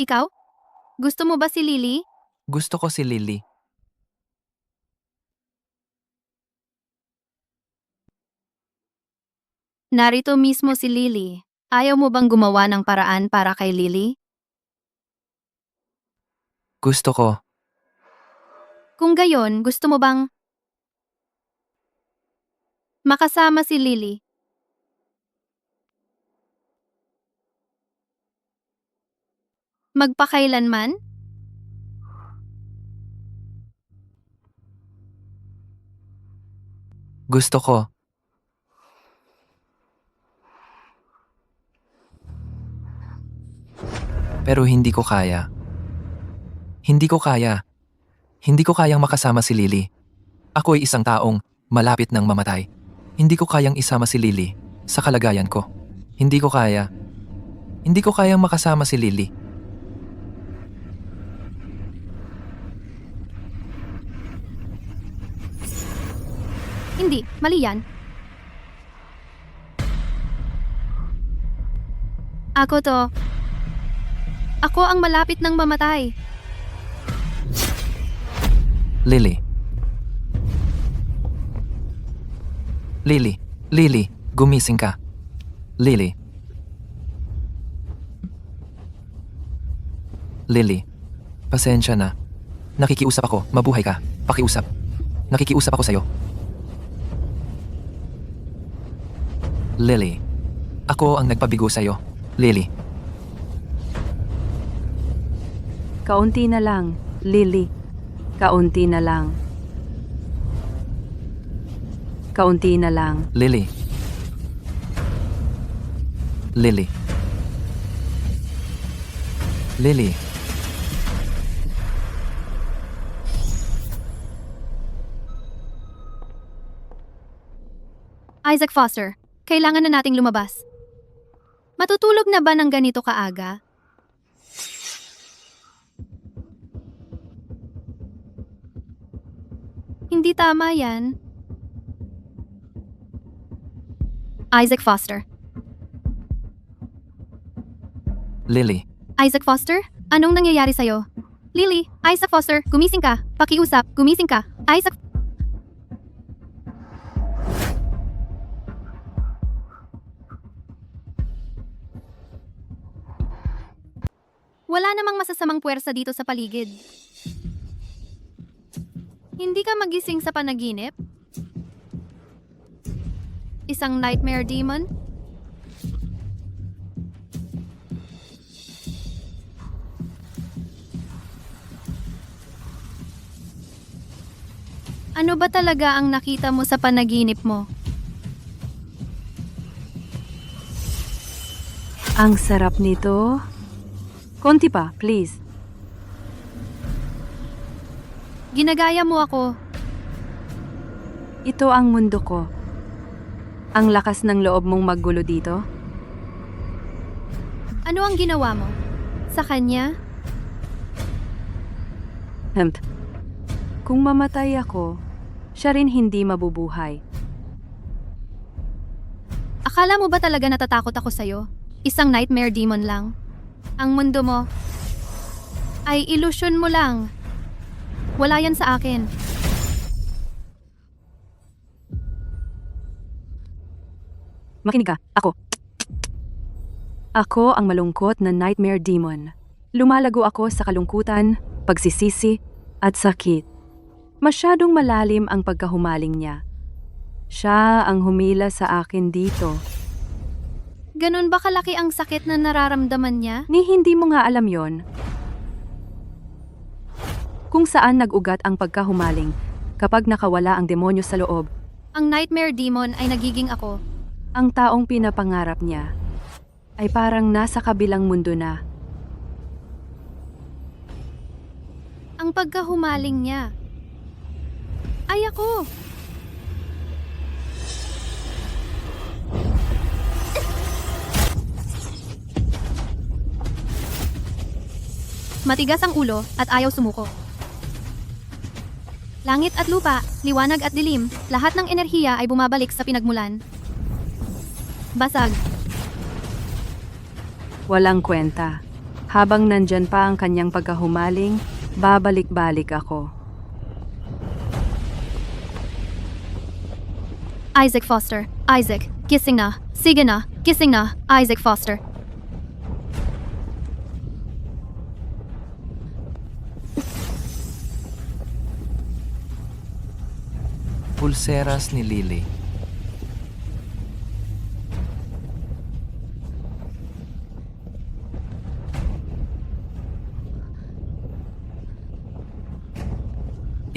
Ikaw? Gusto mo ba si Lily? Gusto ko si Lily. Narito mismo si Lily. Ayaw mo bang gumawa ng paraan para kay Lily? Gusto ko. Kung gayon, gusto mo bang makasama si Lily? Magpakailanman? Gusto ko. Pero hindi ko kaya. Hindi ko kaya. Hindi ko kayang makasama si Lily. Ako ay isang taong malapit ng mamatay. Hindi ko kayang isama si Lily sa kalagayan ko. Hindi ko kaya. Hindi ko kayang makasama si Lily. Hindi, mali yan. Ako to. Ako ang malapit ng mamatay. Lily. Lily. Lily, gumising ka. Lily. Lily. Pasensya na. Nakikiusap ako. Mabuhay ka. Pakiusap. Nakikiusap ako sa'yo. Lily. Ako ang nagpabigo sa'yo. Lily. Kaunti na lang, Lily. Kaunti na lang. Kaunti na lang. Lily. Lily. Lily. Isaac Foster, kailangan na nating lumabas. Matutulog na ba ng ganito kaaga? Hindi tama yan. Isaac Foster. Lily. Isaac Foster? Anong nangyayari sa'yo? Lily, Isaac Foster, gumising ka. Pakiusap, gumising ka. Isaac... Wala namang masasamang puwersa dito sa paligid. Hindi ka magising sa panaginip? Isang nightmare demon? Ano ba talaga ang nakita mo sa panaginip mo? Ang sarap nito. Konti pa, please. Ginagaya mo ako. Ito ang mundo ko. Ang lakas ng loob mong maggulo dito. Ano ang ginawa mo? Sa kanya? Kung mamatay ako, siya rin hindi mabubuhay. Akala mo ba talaga natatakot ako sa'yo? Isang nightmare demon lang. Ang mundo mo ay ilusyon mo lang. Wala yan sa akin. Makinig ka, ako. Ako ang malungkot na nightmare demon. Lumalago ako sa kalungkutan, pagsisisi, at sakit. Masyadong malalim ang pagkahumaling niya. Siya ang humila sa akin dito. Ganun ba kalaki ang sakit na nararamdaman niya? Ni hindi mo nga alam yon. Kung saan nag-ugat ang pagkahumaling kapag nakawala ang demonyo sa loob. Ang nightmare demon ay nagiging ako. Ang taong pinapangarap niya ay parang nasa kabilang mundo na. Ang pagkahumaling niya ay ako. Matigas ang ulo at ayaw sumuko. Langit at lupa, liwanag at dilim, lahat ng enerhiya ay bumabalik sa pinagmulan. Basag. Walang kwenta. Habang nandyan pa ang kanyang pagkahumaling, babalik-balik ako. Isaac Foster. Isaac, gising na. Sige na, gising na. Isaac Foster. Pulseras ni Lily.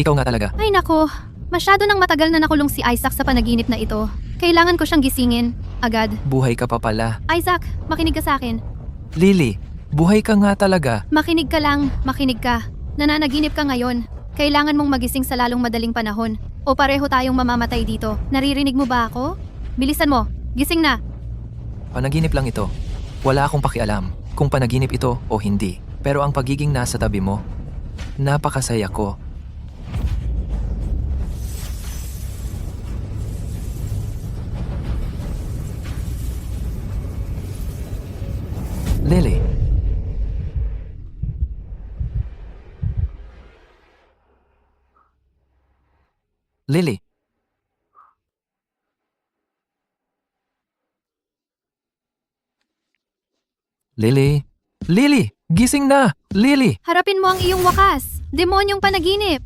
Ikaw nga talaga. Ay nako, masyado nang matagal na nakulong si Isaac sa panaginip na ito. Kailangan ko siyang gisingin. Agad. Buhay ka pa pala. Isaac, makinig ka sa akin. Lily, Buhay ka nga talaga. Makinig ka lang, makinig ka. Nananaginip ka ngayon. Kailangan mong magising sa lalong madaling panahon. O pareho tayong mamamatay dito. Naririnig mo ba ako? Bilisan mo, gising na. Panaginip lang ito. Wala akong pakialam kung panaginip ito o hindi. Pero ang pagiging nasa tabi mo, napakasaya ko. Lily. Lily. Lily. Lily! Gising na! Lily! Harapin mo ang iyong wakas. Demonyong panaginip.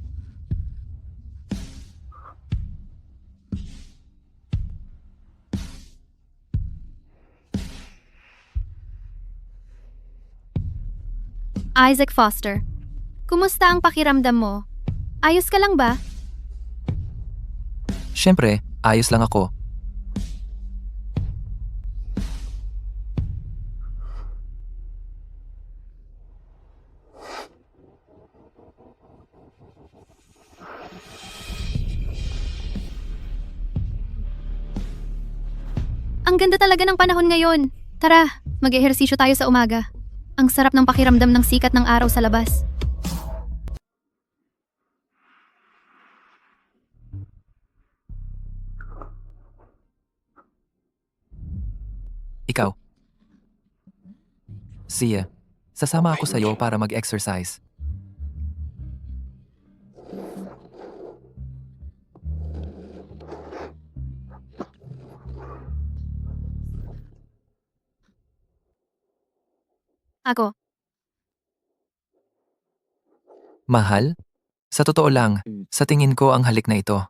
Isaac Foster. Kumusta ang pakiramdam mo? Ayos ka lang ba? Siyempre, ayos lang ako. Ang ganda talaga ng panahon ngayon. Tara, mag-ehersisyo tayo sa umaga. Ang sarap ng pakiramdam ng sikat ng araw sa labas. Ikaw. Sia, sasama ako sa'yo para mag-exercise. Ako. Mahal? Sa totoo lang, sa tingin ko ang halik na ito.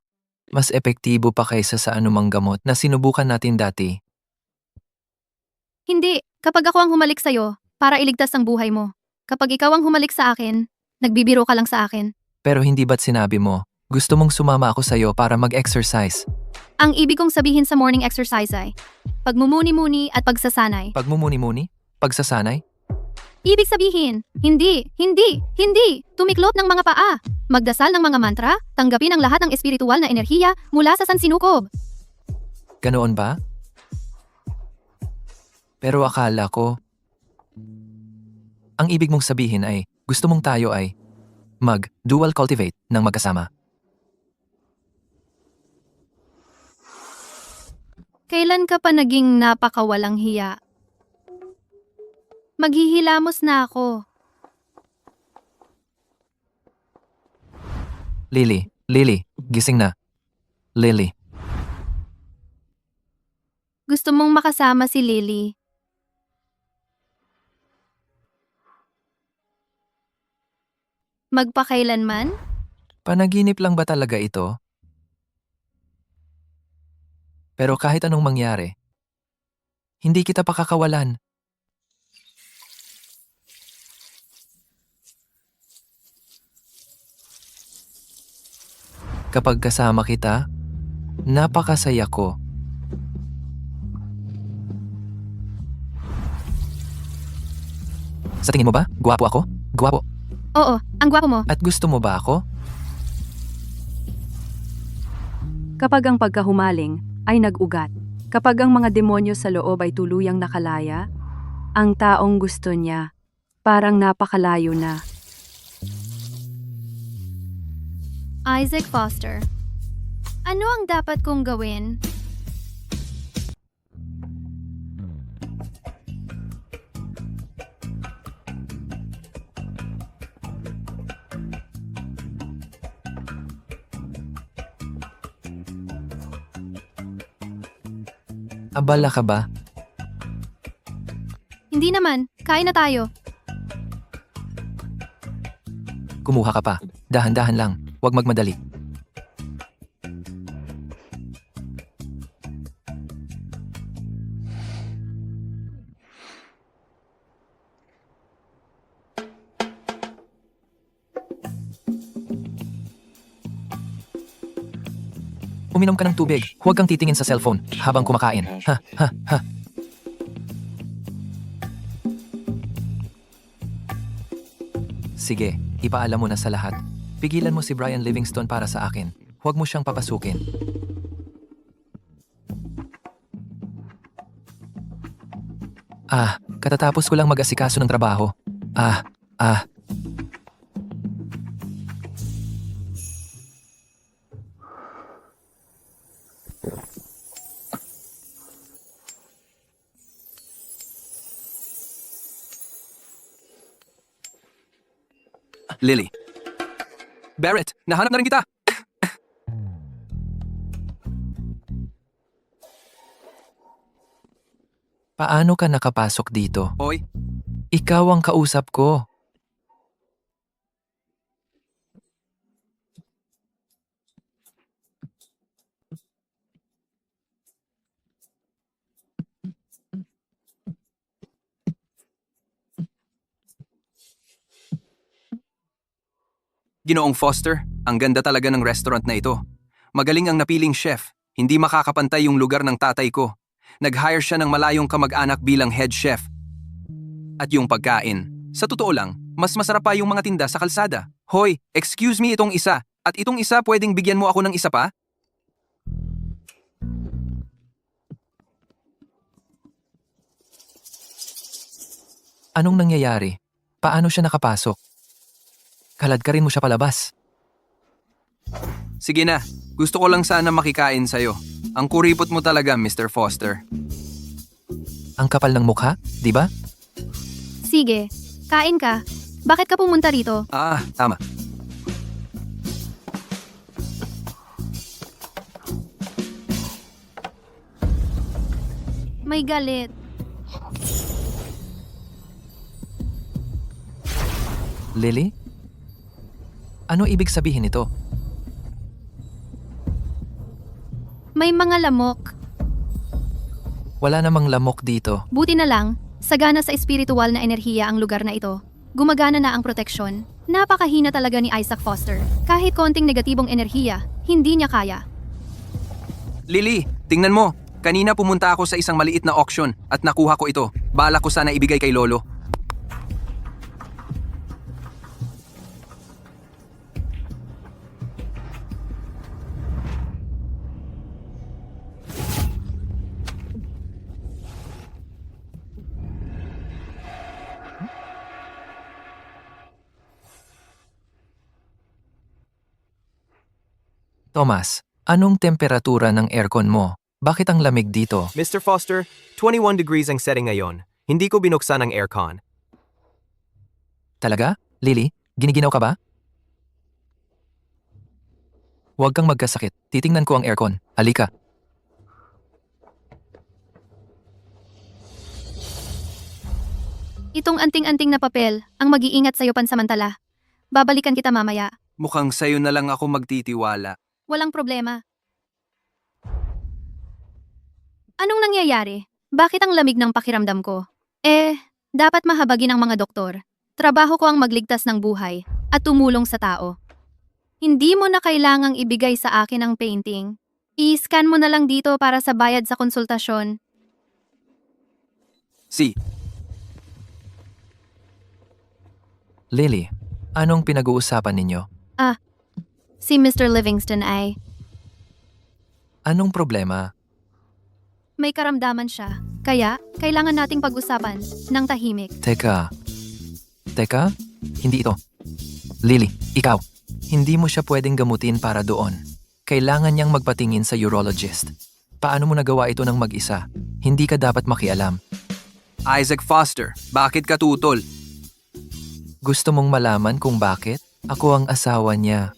Mas epektibo pa kaysa sa anumang gamot na sinubukan natin dati. Hindi, kapag ako ang humalik sa'yo, para iligtas ang buhay mo. Kapag ikaw ang humalik sa akin, nagbibiro ka lang sa akin. Pero hindi ba't sinabi mo, gusto mong sumama ako sa'yo para mag-exercise? Ang ibig kong sabihin sa morning exercise ay, pagmumuni-muni at pagsasanay. Pagmumuni-muni? Pagsasanay? Ibig sabihin, hindi, tumiklop ng mga paa, magdasal ng mga mantra, tanggapin ang lahat ng espiritual na enerhiya mula sa sansinukob. Ganoon ba? Pero akala ko, ang ibig mong sabihin ay, gusto mong tayo ay mag-dual cultivate ng magkasama. Kailan ka pa naging napakawalang hiya? Maghihilamos na ako. Lily, gising na. Lily, Gusto mong makasama si Lily. Magpakailanman? panaginip lang ba talaga ito? Pero kahit anong mangyari, hindi kita pakakawalan. Kapag kasama kita, napakasaya ko. Sa tingin mo ba, gwapo ako? Gwapo. Oo, ang gwapo mo. At gusto mo ba ako? Kapag ang pagkahumaling ay nag-ugat, kapag ang mga demonyo sa loob ay tuluyang nakalaya, ang taong gusto niya parang napakalayo na. Isaac Foster. Ano ang dapat kong gawin? Abala ka ba? Hindi naman, kain na tayo. Kumuha ka pa. Dahan-dahan lang. Huwag magmadali. Uminom ka ng tubig. Huwag kang titingin sa cellphone habang kumakain. Ha. Sige, ipaalam mo na sa lahat. Pigilan mo si Brian Livingston para sa akin. Huwag mo siyang papasukin. Katatapos ko lang mag-asikaso ng trabaho. Lily. Barrett, nahanap na rin kita! Paano ka nakapasok dito? Hoy, Ikaw ang kausap ko. Ginoong Foster, ang ganda talaga ng restaurant na ito. Magaling ang napiling chef, hindi makakapantay yung lugar ng tatay ko. Nag-hire siya ng malayong kamag-anak bilang head chef. At yung pagkain, sa totoo lang, mas masarap pa yung mga tinda sa kalsada. Hoy, excuse me itong isa, at itong isa pwedeng bigyan mo ako ng isa pa? Anong nangyayari? Paano siya nakapasok? Kalad ka rin mo siya palabas. Sige na, gusto ko lang sana makikain sa'yo. Ang kuripot mo talaga, Mr. Foster. Ang kapal ng mukha, di ba? Sige, kain ka. Bakit ka pumunta rito? Tama. May galit. Lily? Ano ibig sabihin nito? May mga lamok. Wala namang lamok dito. Buti na lang, sagana sa espiritual na enerhiya ang lugar na ito. Gumagana na ang proteksyon. Napakahina talaga ni Isaac Foster. Kahit konting negatibong enerhiya, hindi niya kaya. Lily, tingnan mo. Kanina pumunta ako sa isang maliit na auction at nakuha ko ito. Bala ko sana ibigay kay Lolo. Thomas, anong temperatura ng aircon mo? Bakit ang lamig dito? Mr. Foster, 21 degrees ang setting ngayon. Hindi ko binuksan ang aircon. Talaga? Lily, giniginaw ka ba? Huwag kang magkasakit. Titingnan ko ang aircon. Halika. Itong anting-anting na papel ang mag-iingat sa'yo pansamantala. Babalikan kita mamaya. Mukhang sa'yo na lang ako magtitiwala. Walang problema. Anong nangyayari? Bakit ang lamig ng pakiramdam ko? Dapat mahabagin ang mga doktor. Trabaho ko ang magligtas ng buhay at tumulong sa tao. Hindi mo na kailangang ibigay sa akin ang painting. I-scan mo na lang dito para sa bayad sa konsultasyon. Lily, anong pinag-uusapan ninyo? Si Mr. Livingston ay Anong problema? may karamdaman siya. Kaya, kailangan nating pag-usapan ng tahimik. Teka, hindi ito. Lily, ikaw. Hindi mo siya pwedeng gamutin para doon. Kailangan niyang magpatingin sa urologist. Paano mo nagawa ito ng mag-isa? Hindi ka dapat makialam. Isaac Foster, bakit ka tutol? Gusto mong malaman kung bakit? Ako ang asawa niya.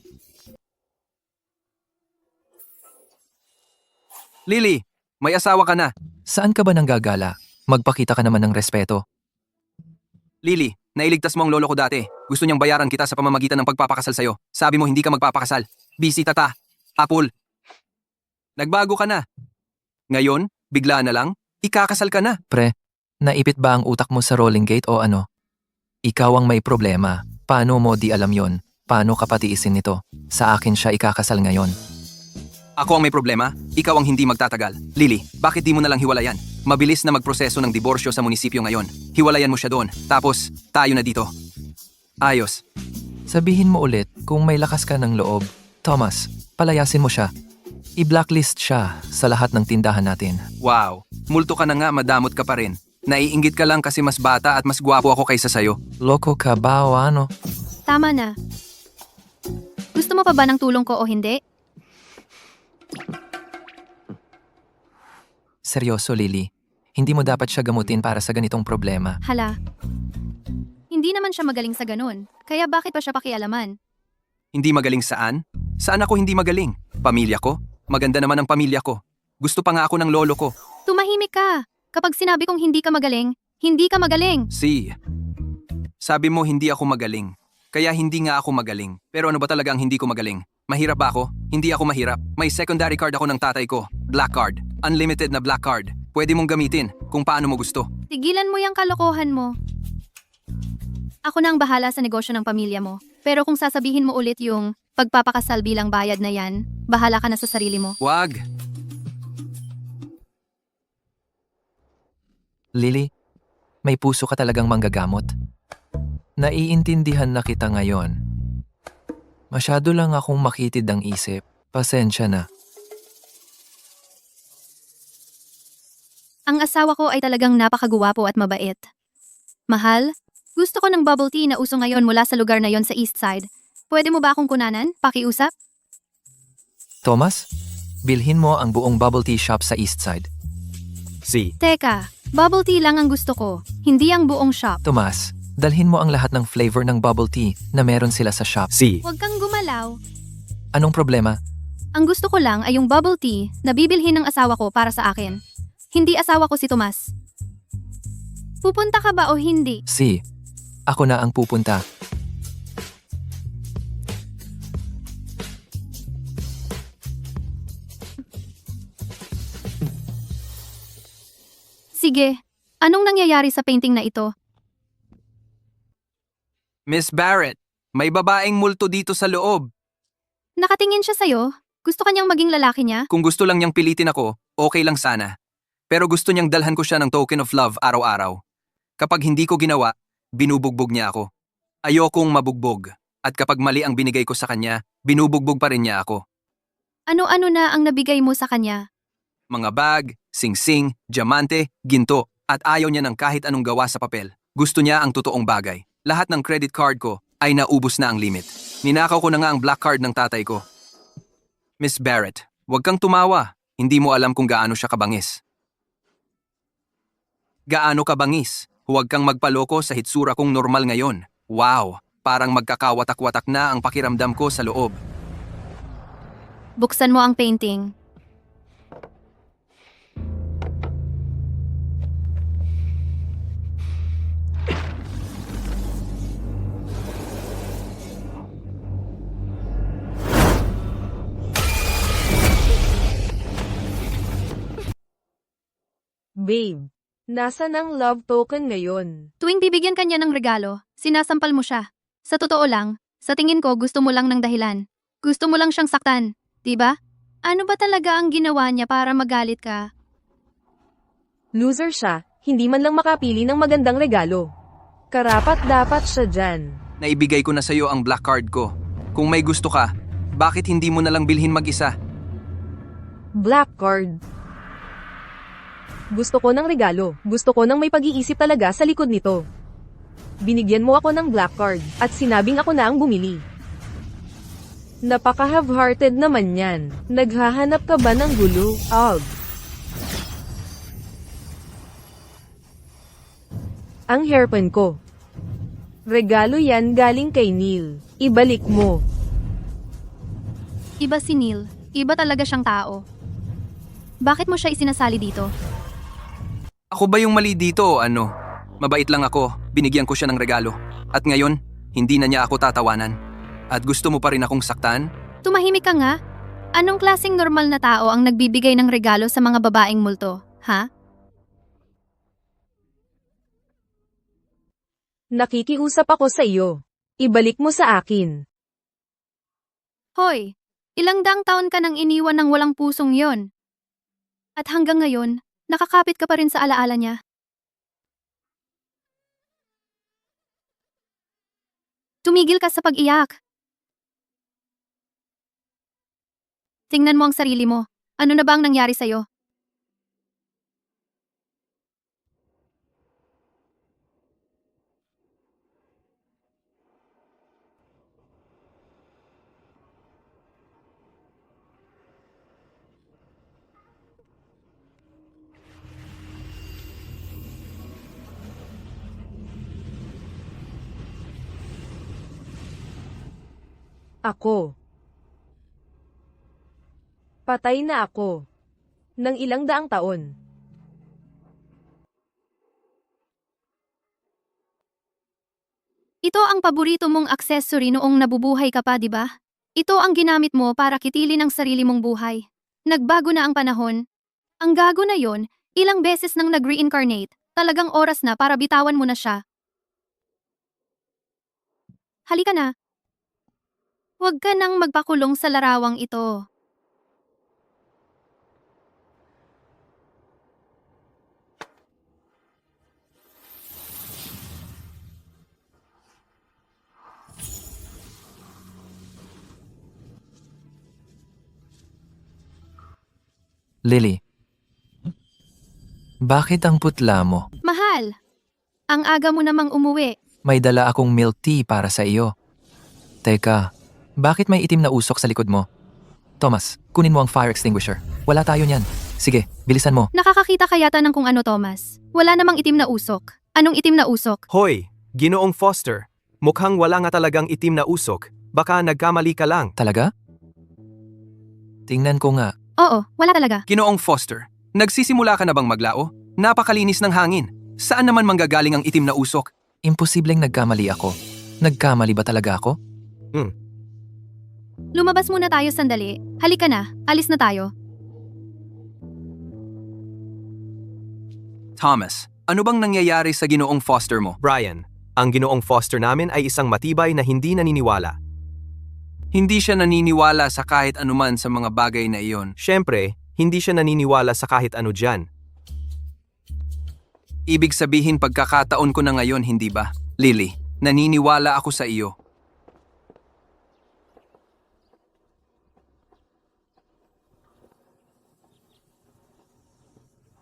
Lily, may asawa ka na. Saan ka ba nanggagala? Magpakita ka naman ng respeto. Lily, nailigtas mo ang lolo ko dati. Gusto niyang bayaran kita sa pamamagitan ng pagpapakasal sa'yo. Sabi mo hindi ka magpapakasal. Busy tata. Apple. Nagbago ka na. Ngayon, bigla na lang, ikakasal ka na. Pre, naipit ba ang utak mo sa rolling gate o ano? Ikaw ang may problema. Paano mo di alam yon? Paano ka patiisin nito? Sa akin siya ikakasal ngayon. Ako ang may problema, ikaw ang hindi magtatagal. Lily, bakit di mo nalang hiwalayan? Mabilis na magproseso ng diborsyo sa munisipyo ngayon. Hiwalayan mo siya doon, tapos tayo na dito. Ayos. Sabihin mo ulit kung may lakas ka ng loob. Thomas, palayasin mo siya. I-blacklist siya sa lahat ng tindahan natin. Wow, multo ka na nga, madamot ka pa rin. Naiinggit ka lang kasi mas bata at mas gwapo ako kaysa sayo. Loko ka ba o ano? Tama na. Gusto mo pa ba ng tulong ko o hindi? Seryoso, Lily. Hindi mo dapat siya gamutin para sa ganitong problema. Hala. Hindi naman siya magaling sa ganun. Kaya bakit pa siya pakialaman? Hindi magaling saan? Saan ako hindi magaling? Pamilya ko? Maganda naman ang pamilya ko. Gusto pa nga ako ng lolo ko. Tumahimik ka. Kapag sinabi kong hindi ka magaling, hindi ka magaling. Sabi mo hindi ako magaling. Kaya hindi nga ako magaling. Pero ano ba talaga ang hindi ko magaling? Mahirap ba ako? Hindi ako mahirap. May secondary card ako ng tatay ko. Black card. Unlimited na black card. Pwede mong gamitin kung paano mo gusto. Tigilan mo yung kalokohan mo. Ako na ang bahala sa negosyo ng pamilya mo. Pero kung sasabihin mo ulit yung pagpapakasal bilang bayad na yan, bahala ka na sa sarili mo. Wag! Lily, may puso ka talagang manggagamot. Naiintindihan na kita ngayon. Masyado lang akong makitid ang isip. Pasensya na. Ang asawa ko ay talagang napakaguwapo at mabait. Mahal, gusto ko ng bubble tea na uso ngayon mula sa lugar na yon sa East Side. Pwede mo ba akong kunanan? Pakiusap? Thomas, bilhin mo ang buong bubble tea shop sa East Side. Teka, bubble tea lang ang gusto ko, hindi ang buong shop. Thomas, dalhin mo ang lahat ng flavor ng bubble tea na meron sila sa shop. Huwag kang gumalaw. Anong problema? Ang gusto ko lang ay yung bubble tea na bibilhin ng asawa ko para sa akin. Hindi asawa ko si Tomas. Pupunta ka ba o hindi? Ako na ang pupunta. Sige, anong nangyayari sa painting na ito? Miss Barrett, may babaeng multo dito sa loob. Nakatingin siya sa'yo? Gusto kanyang maging lalaki niya? Kung gusto lang niyang pilitin ako, okay lang sana. Pero gusto niyang dalhan ko siya ng token of love araw-araw. Kapag hindi ko ginawa, binubugbog niya ako. Ayokong mabugbog. At kapag mali ang binigay ko sa kanya, binubugbog pa rin niya ako. Ano-ano na ang nabigay mo sa kanya? Mga bag, singsing, diamante, ginto, at ayaw niya ng kahit anong gawa sa papel. Gusto niya ang totoong bagay. Lahat ng credit card ko ay naubos na ang limit. Ninakaw ko na nga ang black card ng tatay ko. Miss Barrett, huwag kang tumawa. Hindi mo alam kung gaano siya kabangis. Gaano kabangis? Huwag kang magpaloko sa hitsura kong normal ngayon. Wow, parang magkakawatak-watak na ang pakiramdam ko sa loob. Buksan mo ang painting. Babe, nasa ng love token ngayon? Tuwing bibigyan kanya ng regalo, sinasampal mo siya. Sa totoo lang, sa tingin ko gusto mo lang ng dahilan. Gusto mo lang siyang saktan, di ba? Ano ba talaga ang ginawa niya para magalit ka? Loser siya, hindi man lang makapili ng magandang regalo. Karapat dapat siya dyan. Naibigay ko na sa'yo ang black card ko. Kung may gusto ka, bakit hindi mo na lang bilhin mag-isa? Black card. Gusto ko ng regalo. Gusto ko ng may pag-iisip talaga sa likod nito. Binigyan mo ako ng black card at sinabing ako na ang bumili. Napaka-half-hearted naman yan. Naghahanap ka ba ng gulo? Ang hairpin ko. Regalo yan galing kay Neil. Ibalik mo. Iba si Neil. Iba talaga siyang tao. Bakit mo siya isinasali dito? Ako ba yung mali dito o ano? Mabait lang ako, binigyan ko siya ng regalo. At ngayon, hindi na niya ako tatawanan. At gusto mo pa rin akong saktan? Tumahimik ka nga. Anong klaseng normal na tao ang nagbibigay ng regalo sa mga babaeng multo, ha? Nakikiusap ako sa iyo. Ibalik mo sa akin. Hoy, ilang daang taon ka nang iniwan ng walang pusong yon. At hanggang ngayon, nakakapit ka pa rin sa alaala niya. Tumigil ka sa pag-iyak. Tingnan mo ang sarili mo. Ano na ba ang nangyari sa'yo? Ako. Patay na ako. Nang ilang daang taon. Ito ang paborito mong accessory noong nabubuhay ka pa, di ba? Ito ang ginamit mo para kitilin ang sarili mong buhay. Nagbago na ang panahon. Ang gago na yon, ilang beses nang nag-reincarnate, talagang oras na para bitawan mo na siya. Halika na. Huwag ka nang magpakulong sa larawang ito. Lily. Bakit ang putla mo? Mahal, ang aga mo namang umuwi. May dala akong milk tea para sa iyo. Teka, bakit may itim na usok sa likod mo? Thomas, kunin mo ang fire extinguisher. Wala tayo niyan. Sige, bilisan mo. Nakakakita ka yata ng kung ano, Thomas. Wala namang itim na usok. Anong itim na usok? Hoy, Ginoong Foster. Mukhang wala nga talagang itim na usok. Baka nagkamali ka lang. Talaga? Tingnan ko nga. Oo, wala talaga. Ginoong Foster, nagsisimula ka na bang maglao? Napakalinis ng hangin. Saan naman manggagaling ang itim na usok? Imposibleng nagkamali ako. Nagkamali ba talaga ako? Lumabas muna tayo sandali. Halika na, alis na tayo. Thomas, ano bang nangyayari sa Ginoong Foster mo? Brian, ang Ginoong Foster namin ay isang matibay na hindi naniniwala. Hindi siya naniniwala sa kahit anuman sa mga bagay na iyon. Siyempre, hindi siya naniniwala sa kahit ano dyan. Ibig sabihin pagkakataon ko na ngayon, hindi ba? Lily, naniniwala ako sa iyo.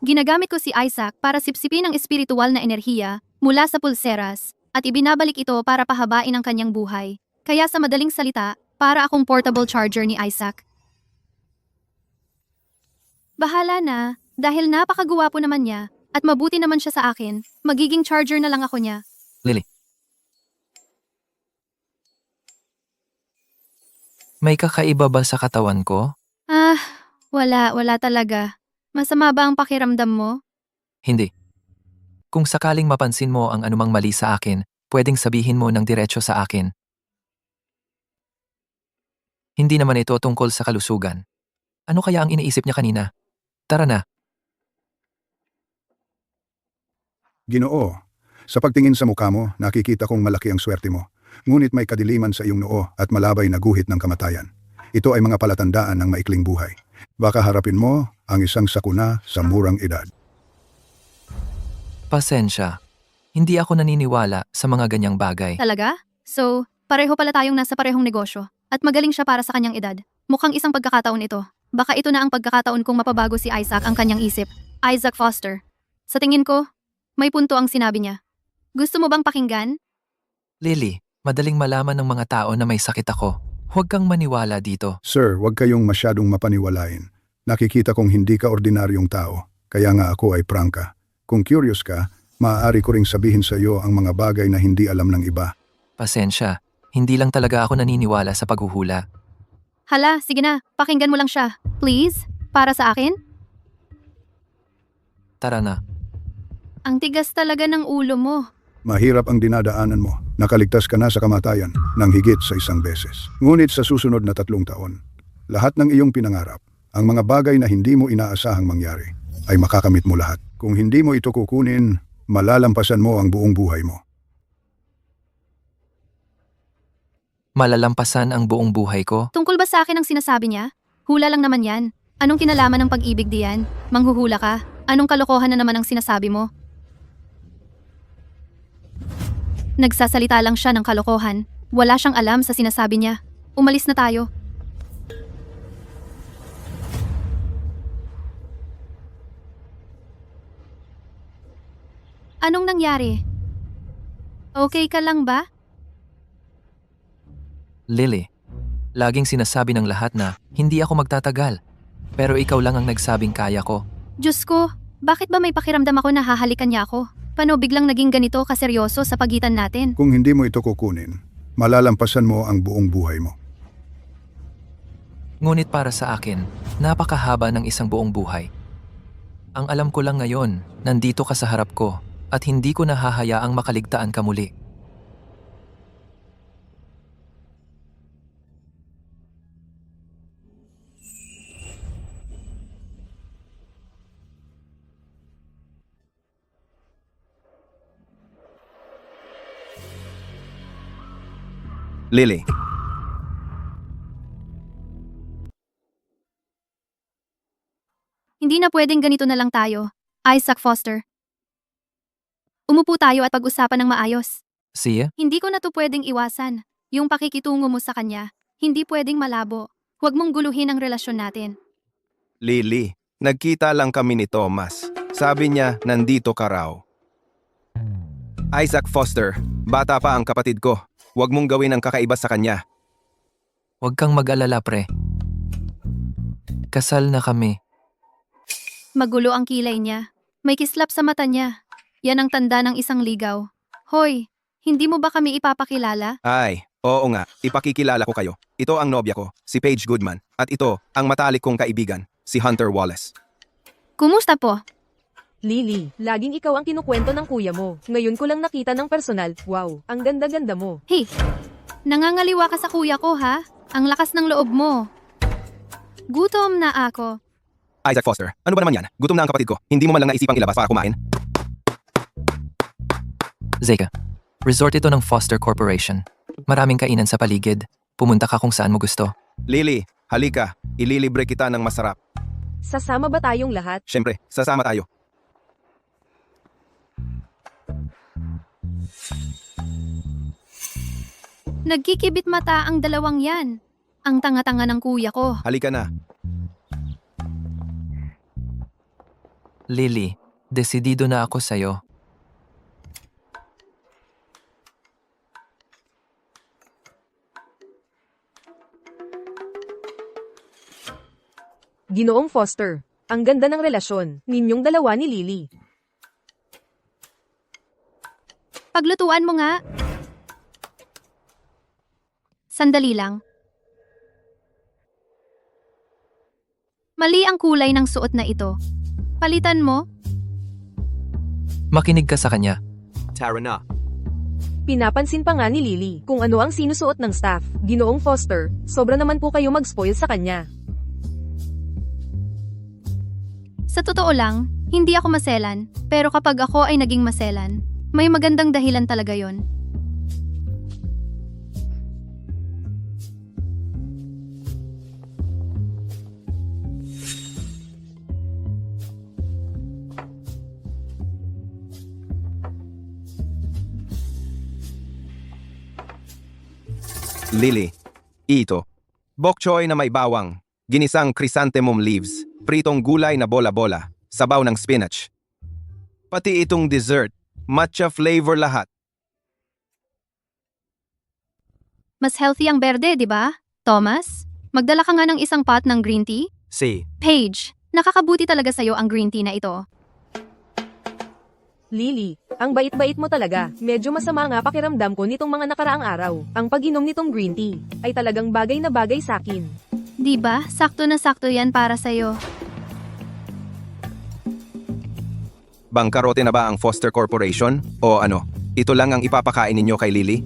Ginagamit ko si Isaac para sipsipin ang espiritual na enerhiya mula sa pulseras at ibinabalik ito para pahabain ang kanyang buhay. Kaya sa madaling salita, para akong portable charger ni Isaac. Bahala na, dahil napakagwapo naman niya at mabuti naman siya sa akin, magiging charger na lang ako niya. Lily. May kakaiba ba sa katawan ko? Wala talaga. Masama ba ang pakiramdam mo? Hindi. Kung sakaling mapansin mo ang anumang mali sa akin, pwedeng sabihin mo ng diretso sa akin. Hindi naman ito tungkol sa kalusugan. Ano kaya ang iniisip niya kanina? Tara na. Ginoo, sa pagtingin sa mukha mo, nakikita kong malaki ang swerte mo. Ngunit may kadiliman sa iyong noo at malabay na guhit ng kamatayan. Ito ay mga palatandaan ng maikling buhay. Baka harapin mo ang isang sakuna sa murang edad. Pasensya. Hindi ako naniniwala sa mga ganyang bagay. Talaga? So, pareho pala tayong nasa parehong negosyo at magaling siya para sa kanyang edad. Mukhang isang pagkakataon ito. Baka ito na ang pagkakataon kung mapabago si Isaac ang kanyang isip. Isaac Foster. Sa tingin ko, may punto ang sinabi niya. Gusto mo bang pakinggan? Lily, madaling malaman ng mga tao na may sakit ako. Huwag kang maniwala dito. Sir, huwag kayong masyadong mapaniwalain. Nakikita kong hindi ka ordinaryong tao, kaya nga ako ay prangka. Kung curious ka, maaari ko ring sabihin sa iyo ang mga bagay na hindi alam ng iba. Pasensya. Hindi lang talaga ako naniniwala sa paghuhula. Hala, sige na, pakinggan mo lang siya. Please, para sa akin? Tara na. Ang tigas talaga ng ulo mo. Mahirap ang dinadaanan mo. Nakaligtas ka na sa kamatayan ng higit sa 1 beses. Ngunit sa susunod na 3 taon, lahat ng iyong pinangarap, ang mga bagay na hindi mo inaasahang mangyari, ay makakamit mo lahat. Kung hindi mo ito kukunin, malalampasan mo ang buong buhay mo. Malalampasan ang buong buhay ko? Tungkol ba sa akin ang sinasabi niya? Hula lang naman yan. Anong kinalaman ng pag-ibig diyan? Manghuhula ka? Anong kalokohan na naman ang sinasabi mo? Nagsasalita lang siya ng kalokohan. Wala siyang alam sa sinasabi niya. Umalis na tayo. Anong nangyari? Okay ka lang ba? Lily, laging sinasabi ng lahat na hindi ako magtatagal. Pero ikaw lang ang nagsabing kaya ko. Diyos ko, bakit ba may pakiramdam ako na hahalikan niya ako? Paano biglang naging ganito kaseryoso sa pagitan natin? Kung hindi mo ito kukunin, malalampasan mo ang buong buhay mo. Ngunit para sa akin, napakahaba ng isang buong buhay. Ang alam ko lang ngayon, nandito ka sa harap ko at hindi ko nahahayaang makaligtaan ka muli. Lily, Hindi na pwedeng ganito na lang tayo. Isaac Foster. Umupo tayo at pag-usapan ng maayos. Siya? Hindi ko na to pwedeng iwasan. Yung pakikitungo mo sa kanya, hindi pwedeng malabo. Huwag mong guluhin ang relasyon natin. Lily, nagkita lang kami ni Thomas. Sabi niya, nandito ka raw. Isaac Foster, bata pa ang kapatid ko. Huwag mong gawin ang kakaiba sa kanya. Huwag kang mag-alala, pre. Kasal na kami. Magulo ang kilay niya. May kislap sa mata niya. Yan ang tanda ng isang ligaw. Hoy, hindi mo ba kami ipapakilala? Ay, oo nga, ipakikilala ko kayo. Ito ang nobya ko, si Paige Goodman. At ito, ang matalik kong kaibigan, si Hunter Wallace. Kumusta po? Lily, laging ikaw ang kinukwento ng kuya mo. Ngayon ko lang nakita ng personal. Wow, ang ganda-ganda mo. Hey, nangangaliwa ka sa kuya ko ha? Ang lakas ng loob mo. Gutom na ako. Isaac Foster, ano ba naman yan? Gutom na ang kapatid ko. Hindi mo man lang naisipang ilabas para kumain? Zeka, resort ito ng Foster Corporation. Maraming kainan sa paligid. Pumunta ka kung saan mo gusto. Lily, halika. Ililibre kita ng masarap. Sasama ba tayong lahat? Siyempre, sasama tayo. Nagkikibit mata ang dalawang yan. Ang tanga-tanga ng kuya ko. Halika na. Lily, desidido na ako sa'yo. Ginoong Foster, ang ganda ng relasyon ninyong dalawa ni Lily. Paglutuan mo nga. Sandali lang. Mali ang kulay ng suot na ito. Palitan mo. Makinig ka sa kanya. Tara na. Pinapansin pa nga ni Lily kung ano ang sinusuot ng staff. Ginoong Foster, sobra naman po kayo mag-spoil sa kanya. Sa totoo lang, hindi ako maselan. Pero kapag ako ay naging maselan, may magandang dahilan talaga yon. Lily, ito. Bok choy na may bawang, ginisang chrysanthemum leaves, pritong gulay na bola-bola, sabaw ng spinach. Pati itong dessert, matcha flavor lahat. Mas healthy ang berde, di ba? Thomas, magdala ka nga ng isang pot ng green tea? Si, Paige, nakakabuti talaga sa'yo ang green tea na ito. Lily, ang bait-bait mo talaga. Medyo masama nga pakiramdam ko nitong mga nakaraang araw. Ang pag-inom nitong green tea ay talagang bagay na bagay sa akin. Di ba? Sakto na sakto yan para sa'yo. bangkarote na ba ang Foster Corporation? O ano, ito lang ang ipapakain ninyo kay Lily?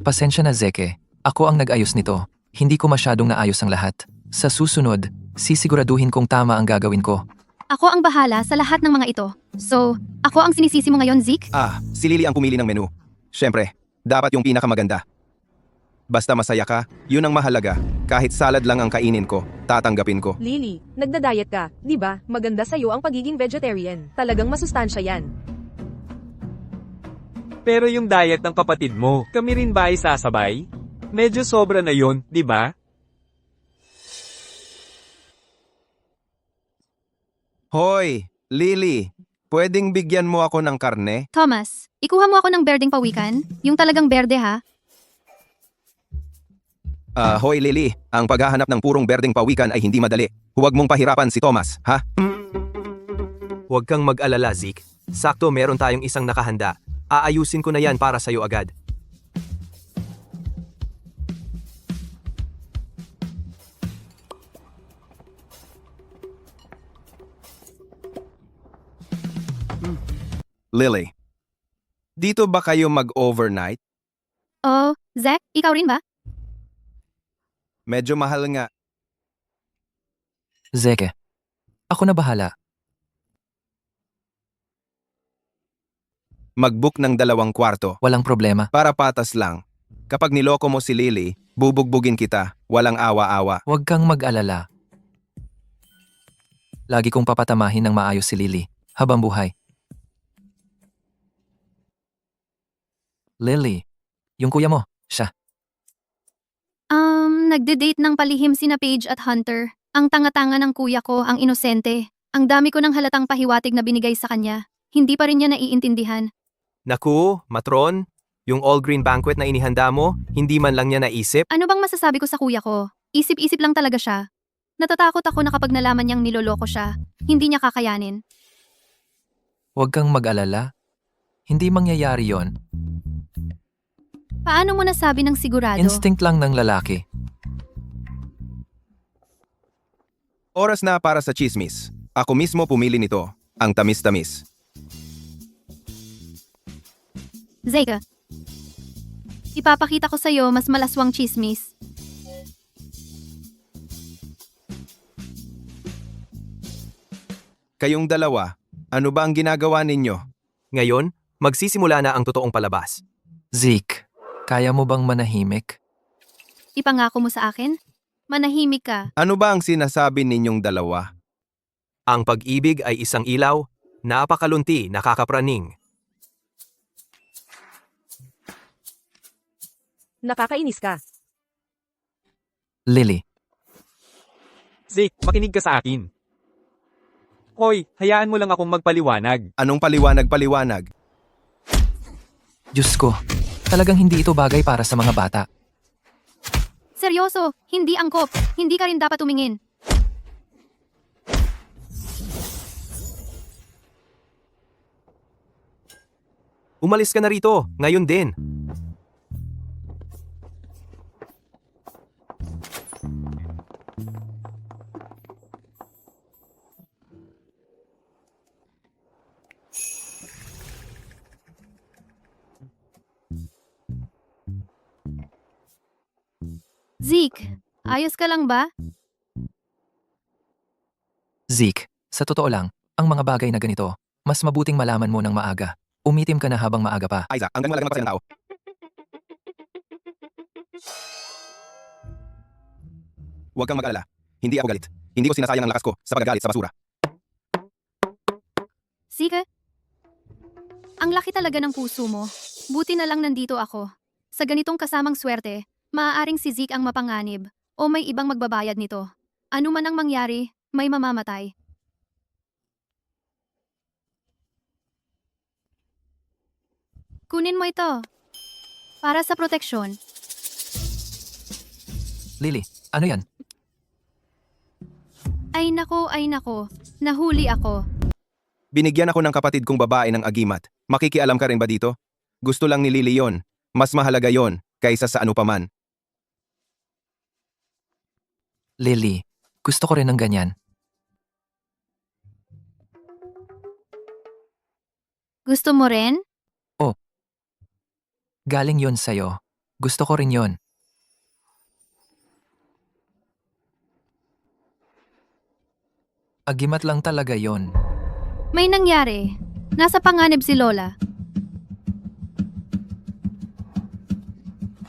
Pasensya na Zeke. Ako ang nag-ayos nito. Hindi ko masyadong naayos ang lahat. Sa susunod, sisiguraduhin kong tama ang gagawin ko. Ako ang bahala sa lahat ng mga ito. So, ako ang sinisisi mo ngayon, Zeke? Si Lily ang pumili ng menu. Siyempre, dapat yung pinakamaganda. Basta masaya ka, yun ang mahalaga. Kahit salad lang ang kainin ko, tatanggapin ko. Lily, nagda-diet ka, di ba? Maganda sa'yo ang pagiging vegetarian. Talagang masustansya yan. Pero yung diet ng kapatid mo, kami rin ba ay sasabay? Medyo sobra na yon, di ba? Hoy, Lily, pwedeng bigyan mo ako ng karne? Thomas, ikuha mo ako ng berdeng pawikan? Yung talagang berde ha? Hoy Lily, ang paghahanap ng purong berdeng pawikan ay hindi madali. Huwag mong pahirapan si Thomas, ha? Huwag kang mag-alala, Zeke. Sakto meron tayong isang nakahanda. Aayusin ko na yan para sa'yo agad. Lily, dito ba kayo mag-overnight? Oh, Zack, ikaw rin ba? Medyo mahal nga. Zeke, ako na bahala. Mag-book ng 2 kwarto. Walang problema. Para patas lang. Kapag niloko mo si Lily, bubugbugin kita. Walang awa-awa. Huwag kang mag-alala. Lagi kong papatamahin ng maayos si Lily, habang buhay. Lily, yung kuya mo, siya. Nagde-date ng palihim sina Paige at Hunter. Ang tanga-tanga ng kuya ko, ang inosente. Ang dami ko ng halatang pahiwatig na binigay sa kanya. Hindi pa rin niya naiintindihan. Naku, Matron, yung all-green banquet na inihanda mo, hindi man lang niya naisip. Ano bang masasabi ko sa kuya ko? Isip-isip lang talaga siya. Natatakot ako na kapag nalaman niyang niloloko siya, hindi niya kakayanin. Huwag kang mag-alala. Hindi mangyayari yon. Paano mo nasabi ng sigurado? Instinct lang ng lalaki. Oras na para sa chismis. Ako mismo pumili nito. Ang tamis-tamis. Zeka, ipapakita ko sa'yo mas malaswang chismis. Kayong dalawa, ano ba ang ginagawa ninyo? Ngayon, magsisimula na ang totoong palabas. Zeke, kaya mo bang manahimik? Ipangako mo sa akin? Manahimik ka. Ano ba ang sinasabi ninyong dalawa? Ang pag-ibig ay isang ilaw, napakalunti, nakakapraning. Nakakainis ka. Lily, Zeke, makinig ka sa akin. Hoy, hayaan mo lang akong magpaliwanag. Anong paliwanag-paliwanag? Diyos ko, talagang hindi ito bagay para sa mga bata. Seryoso, hindi angkop. Hindi ka rin dapat tumingin. Umalis ka na rito, ngayon din. Zeke, ayos ka lang ba? Zeke, sa totoo lang, ang mga bagay na ganito, mas mabuting malaman mo ng maaga. Umitim ka na habang maaga pa. Isaac, ang galing magpasaya ng tao. Huwag kang mag-alala. Hindi ako galit. Hindi ko sinasayang ang lakas ko sa pagagalit sa basura. Zeke, ang laki talaga ng puso mo. Buti na lang nandito ako. Sa ganitong kasamang swerte, maaaring si Zeke ang mapanganib o may ibang magbabayad nito. Ano man ang mangyari, may mamamatay. Kunin mo ito. Para sa proteksyon. Lily, ano yan? Ay nako. Nahuli ako. Binigyan ako ng kapatid kong babae ng agimat. Makikialam ka rin ba dito? Gusto lang ni Lily yon. Mas mahalaga yon kaysa sa ano paman. Lily, gusto ko rin ng ganyan. Gusto mo rin? Galing yon sa'yo. Gusto ko rin yon. Agimat lang talaga yon. May nangyari. Nasa panganib si Lola.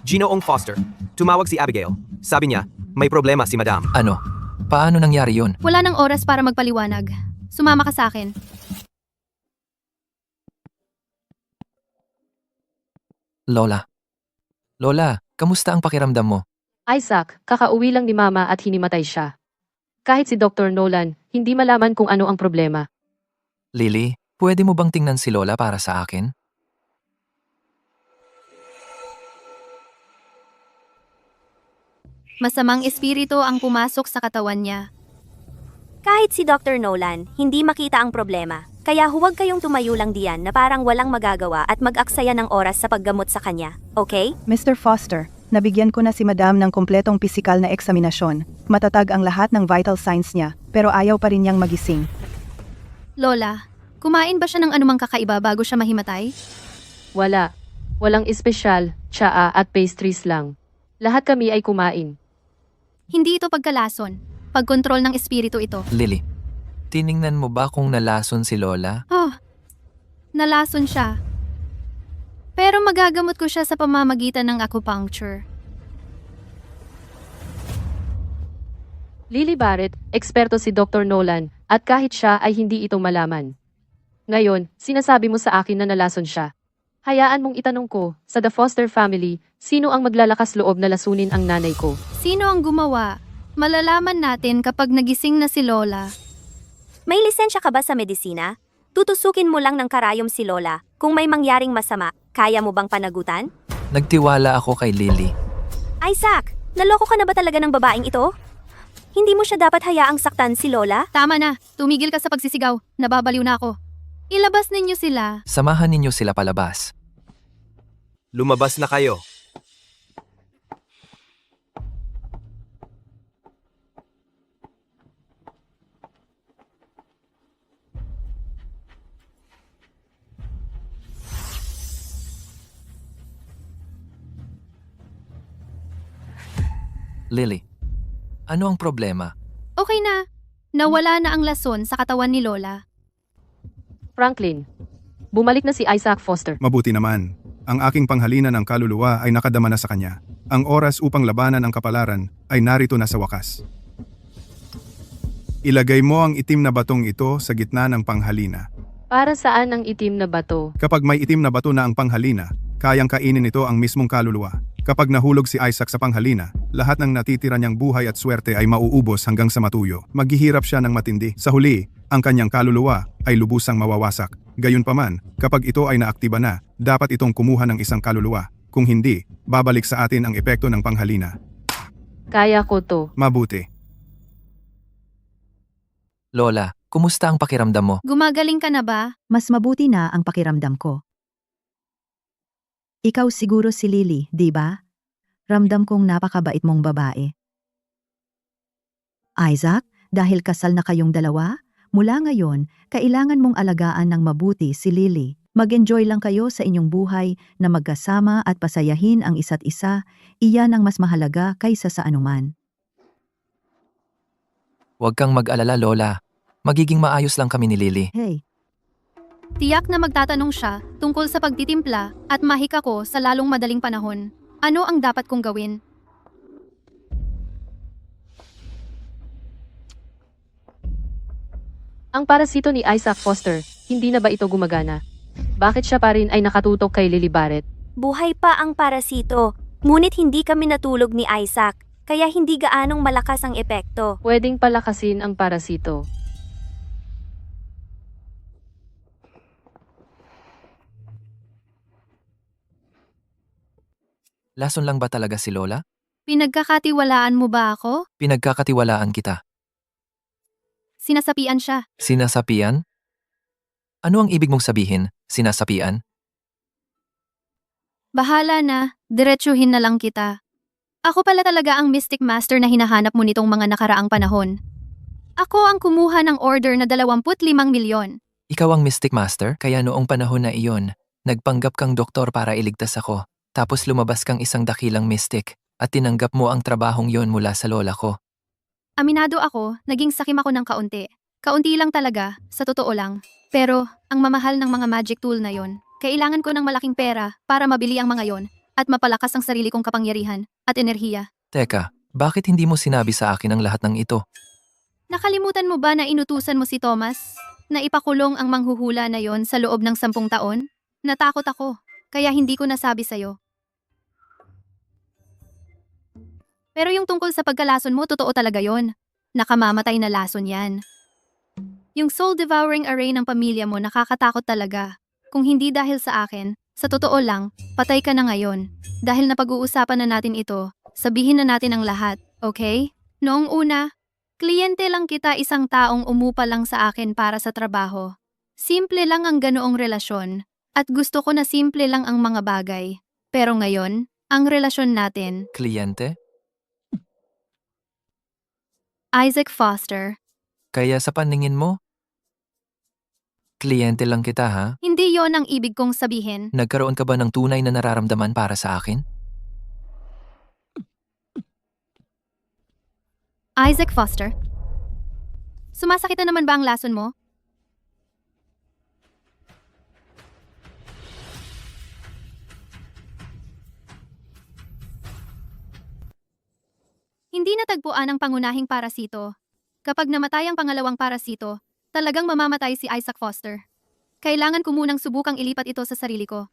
Ginoong Foster. Tumawag si Abigail. Sabi niya, may problema si Madam. Ano? Paano nangyari yon? Wala nang oras para magpaliwanag. Sumama ka sa akin. Lola. Lola, kamusta ang pakiramdam mo? Isaac, kakauwi lang ni Mama at hinimatay siya. Kahit si Dr. Nolan, hindi malaman kung ano ang problema. Lily, pwede mo bang tingnan si Lola para sa akin? Masamang espiritu ang pumasok sa katawan niya. Kahit si Dr. Nolan, hindi makita ang problema. Kaya huwag kayong tumayo lang diyan na parang walang magagawa at mag-aksaya ng oras sa paggamot sa kanya, okay? Mr. Foster, nabigyan ko na si Madam ng kumpletong pisikal na eksaminasyon. Matatag ang lahat ng vital signs niya, pero ayaw pa rin niyang magising. Lola, kumain ba siya ng anumang kakaiba bago siya mahimatay? Wala. Walang espesyal, tsaa at pastries lang. Lahat kami ay kumain. Hindi ito pagkalason. Pagkontrol ng espiritu ito. Lily, tiningnan mo ba kung nalason si Lola? Oh, nalason siya. Pero magagamot ko siya sa pamamagitan ng acupuncture. Lily Barrett, eksperto si Dr. Nolan, at kahit siya ay hindi ito malaman. Ngayon, sinasabi mo sa akin na nalason siya. Hayaan mong itanong ko, sa The Foster family, sino ang maglalakas loob na lasunin ang nanay ko? Sino ang gumawa? Malalaman natin kapag nagising na si Lola. May lisensya ka ba sa medisina? Tutusukin mo lang ng karayom si Lola. Kung may mangyaring masama, kaya mo bang panagutan? Nagtiwala ako kay Lily. Isaac, naloko ka na ba talaga ng babaeng ito? Hindi mo siya dapat hayaang saktan si Lola? Tama na, tumigil ka sa pagsisigaw. Nababaliw na ako. Ilabas ninyo sila. Samahan ninyo sila palabas. Lumabas na kayo. Lily, ano ang problema? Okay na. Nawala na ang lason sa katawan ni Lola. Franklin, bumalik na si Isaac Foster. Mabuti naman. Ang aking panghalina ng kaluluwa ay nakadama na sa kanya. Ang oras upang labanan ang kapalaran ay narito na sa wakas. Ilagay mo ang itim na batong ito sa gitna ng panghalina. Para saan ang itim na bato? Kapag may itim na bato na ang panghalina, kayang kainin nito ang mismong kaluluwa. Kapag nahulog si Isaac sa panghalina, lahat ng natitira niyang buhay at swerte ay mauubos hanggang sa matuyo. Maghihirap siya ng matindi. Sa huli, ang kanyang kaluluwa ay lubusang mawawasak. Gayunpaman, kapag ito ay naaktiba na, dapat itong kumuha ng isang kaluluwa. Kung hindi, babalik sa atin ang epekto ng panghalina. Kaya ko to. Mabuti. Lola, kumusta ang pakiramdam mo? Gumagaling ka na ba? Mas mabuti na ang pakiramdam ko. Ikaw siguro si Lily, di ba? Ramdam kong napakabait mong babae. Isaac, dahil kasal na kayong dalawa, mula ngayon, kailangan mong alagaan ng mabuti si Lily. Mag-enjoy lang kayo sa inyong buhay na magkasama at pasayahin ang isa't isa, iyan ang mas mahalaga kaysa sa anuman. Huwag kang mag-alala, Lola. Magiging maayos lang kami ni Lily. Hey, Tiyak na magtatanong siya tungkol sa pagtitimpla at mahika ko sa lalong madaling panahon. Ano ang dapat kong gawin? Ang parasito ni Isaac Foster, hindi na ba ito gumagana? Bakit siya pa rin ay nakatutok kay Lily Barrett? Buhay pa ang parasito, ngunit hindi kami natulog ni Isaac, kaya hindi gaanong malakas ang epekto. Pwedeng palakasin ang parasito. Lason lang ba talaga si Lola? Pinagkakatiwalaan mo ba ako? Pinagkakatiwalaan kita. Sinasapian siya. Sinasapian? Ano ang ibig mong sabihin, sinasapian? Bahala na, diretsuhin na lang kita. Ako pala talaga ang Mystic Master na hinahanap mo nitong mga nakaraang panahon. Ako ang kumuha ng order na 25 milyon. Ikaw ang Mystic Master, kaya noong panahon na iyon, nagpanggap kang doktor para iligtas ako. Tapos lumabas kang isang dakilang mystic at tinanggap mo ang trabahong yon mula sa lola ko. Aminado ako, naging sakim ako ng kaunti. Kaunti lang talaga, sa totoo lang. Pero, ang mamahal ng mga magic tool na yon, kailangan ko ng malaking pera para mabili ang mga yon at mapalakas ang sarili kong kapangyarihan at enerhiya. Teka, bakit hindi mo sinabi sa akin ang lahat ng ito? Nakalimutan mo ba na inutusan mo si Thomas na ipakulong ang manghuhula na yon sa loob ng 10 taon? Natakot ako. kaya hindi ko nasabi sa'yo. Pero yung tungkol sa pagkalason mo, totoo talaga yon. Nakamamatay na lason yan. Yung soul-devouring array ng pamilya mo nakakatakot talaga. Kung hindi dahil sa akin, sa totoo lang, patay ka na ngayon. Dahil napag-uusapan na natin ito, sabihin na natin ang lahat, okay? Noong una, kliyente lang kita, isang taong umupa lang sa akin para sa trabaho. Simple lang ang ganoong relasyon, at gusto ko na simple lang ang mga bagay. Pero ngayon, ang relasyon natin, Kliyente? Isaac Foster, Kaya sa paningin mo? Kliyente lang kita ha? hindi yon ang ibig kong sabihin. Nagkaroon ka ba ng tunay na nararamdaman para sa akin? Isaac Foster? Sumasakit na naman ba ang lason mo? Hindi natagpuan ang pangunahing parasito. Kapag namatay ang pangalawang parasito, talagang mamamatay si Isaac Foster. Kailangan ko munang subukang ilipat ito sa sarili ko.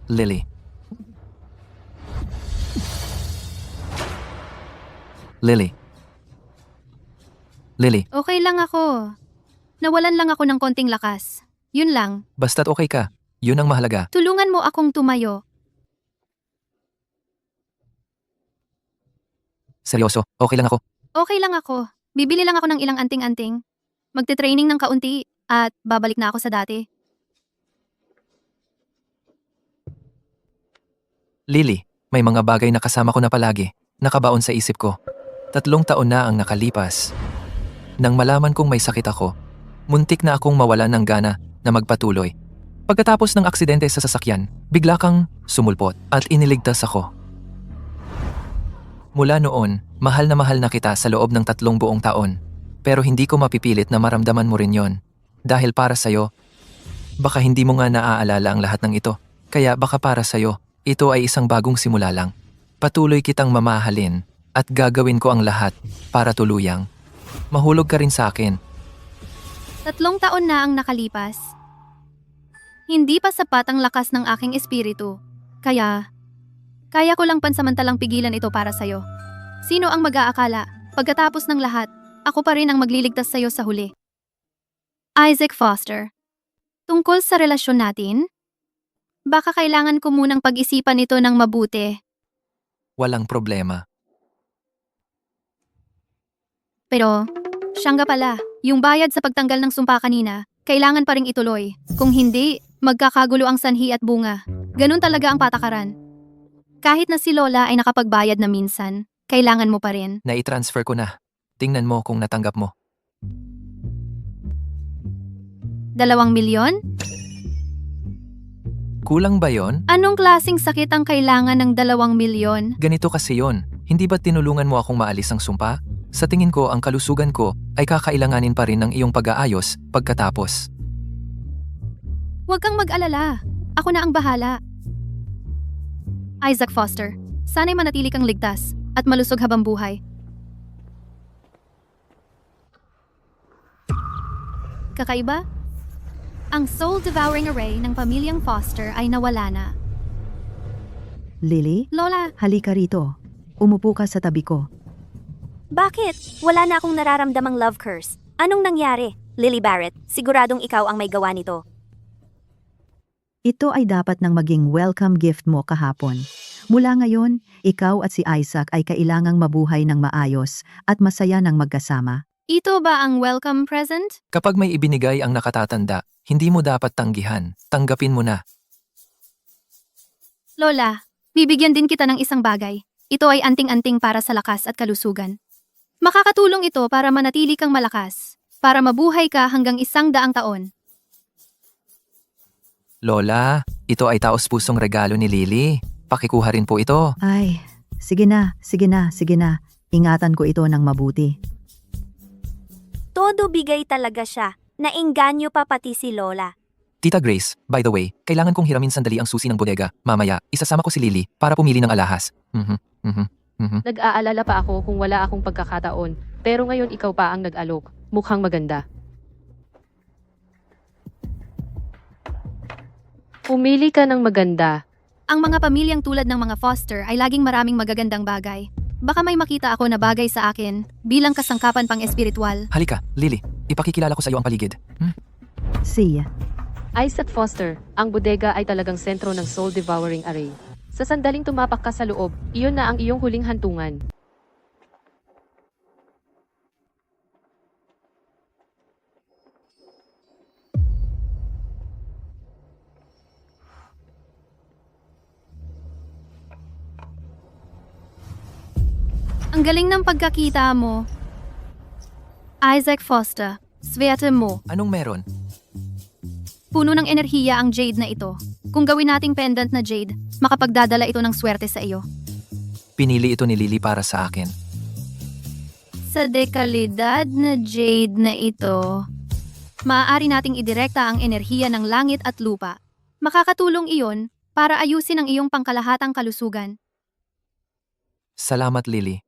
Lily. Lily. Lily, Okay lang ako. Nawalan lang ako ng konting lakas. Yun lang. basta't okay ka. Yun ang mahalaga. Tulungan mo akong tumayo. Seryoso, okay lang ako. Okay lang ako. Bibili lang ako ng ilang anting-anting. Magte-training ng kaunti at babalik na ako sa dati. Lily, may mga bagay na kasama ko na palagi. Nakabaon sa isip ko. 3 taon na ang nakalipas. Nang malaman kong may sakit ako, muntik na akong mawalan ng gana na magpatuloy. Pagkatapos ng aksidente sa sasakyan, bigla kang sumulpot at iniligtas ako. Mula noon, mahal na kita sa loob ng 3 buong taon. Pero hindi ko mapipilit na maramdaman mo rin yon. Dahil para sa'yo, baka hindi mo nga naaalala ang lahat ng ito. Kaya baka para sa'yo, ito ay isang bagong simula lang. Patuloy kitang mamahalin at gagawin ko ang lahat para tuluyang mahulog ka rin sa akin. 3 taon na ang nakalipas. Hindi pa sapat ang lakas ng aking espiritu. Kaya ko lang pansamantalang pigilan ito para sa'yo. Sino ang mag-aakala, pagkatapos ng lahat, ako pa rin ang magliligtas sa'yo sa huli. Isaac Foster. Tungkol sa relasyon natin, baka kailangan ko munang pag-isipan ito ng mabuti. Walang problema. Pero, siya nga pala, yung bayad sa pagtanggal ng sumpa kanina, kailangan pa ring ituloy. Kung hindi, magkakagulo ang sanhi at bunga. Ganun talaga ang patakaran. Kahit na si Lola ay nakapagbayad na minsan, kailangan mo pa rin. Nai-transfer ko na. Tingnan mo kung natanggap mo. 2 milyon? Kulang ba yon? Anong klasing sakit ang kailangan ng 2 milyon? Ganito kasi yon. Hindi ba tinulungan mo akong maalis ang sumpa? Sa tingin ko, ang kalusugan ko ay kakailanganin pa rin ng iyong pag-aayos pagkatapos. Huwag kang mag-alala. Ako na ang bahala. Isaac Foster, sana'y manatili kang ligtas at malusog habang buhay. Kakaiba? Ang soul-devouring array ng pamilyang Foster ay nawala na. Lily, Lola, halika rito. Umupo ka sa tabi ko. Bakit? Wala na akong nararamdamang love curse. Anong nangyari? Lily Barrett, siguradong ikaw ang may gawa nito. Ito ay dapat nang maging welcome gift mo kahapon. Mula ngayon, ikaw at si Isaac ay kailangang mabuhay ng maayos at masaya ng magkasama. ito ba ang welcome present? Kapag may ibinigay ang nakatatanda, hindi mo dapat tanggihan. Tanggapin mo na. Lola, bibigyan din kita ng isang bagay. Ito ay anting-anting para sa lakas at kalusugan. Makakatulong ito para manatili kang malakas, para mabuhay ka hanggang 100 taon. Lola, ito ay taos-pusong regalo ni Lily. Pakikuha rin po ito. Ay, sige na. Ingatan ko ito ng mabuti. Todo bigay talaga siya. Naengganyo pa pati si Lola. Tita Grace, by the way, kailangan kong hiramin sandali ang susi ng bodega. Mamaya, isasama ko si Lily para pumili ng alahas. Nag-aalala pa ako kung wala akong pagkakataon, pero ngayon ikaw pa ang nag-alok. Mukhang maganda. Pumili ka ng maganda. Ang mga pamilyang tulad ng mga Foster ay laging maraming magagandang bagay. Baka may makita ako na bagay sa akin bilang kasangkapan pang espiritual. Halika, Lily. Ipakikilala ko sa iyo ang paligid. Sia. Isaac Foster, ang bodega ay talagang sentro ng Soul Devouring Array. Sa sandaling tumapak ka sa loob, iyon na ang iyong huling hantungan. Ang galing ng pagkakita mo. Isaac Foster, swerte mo. Anong meron? Puno ng enerhiya ang jade na ito. Kung gawin nating pendant na jade, makapagdadala ito ng swerte sa iyo. Pinili ito ni Lily para sa akin. Sa dekalidad na jade na ito, maaari nating idirekta ang enerhiya ng langit at lupa. Makakatulong iyon para ayusin ang iyong pangkalahatang kalusugan. Salamat, Lily.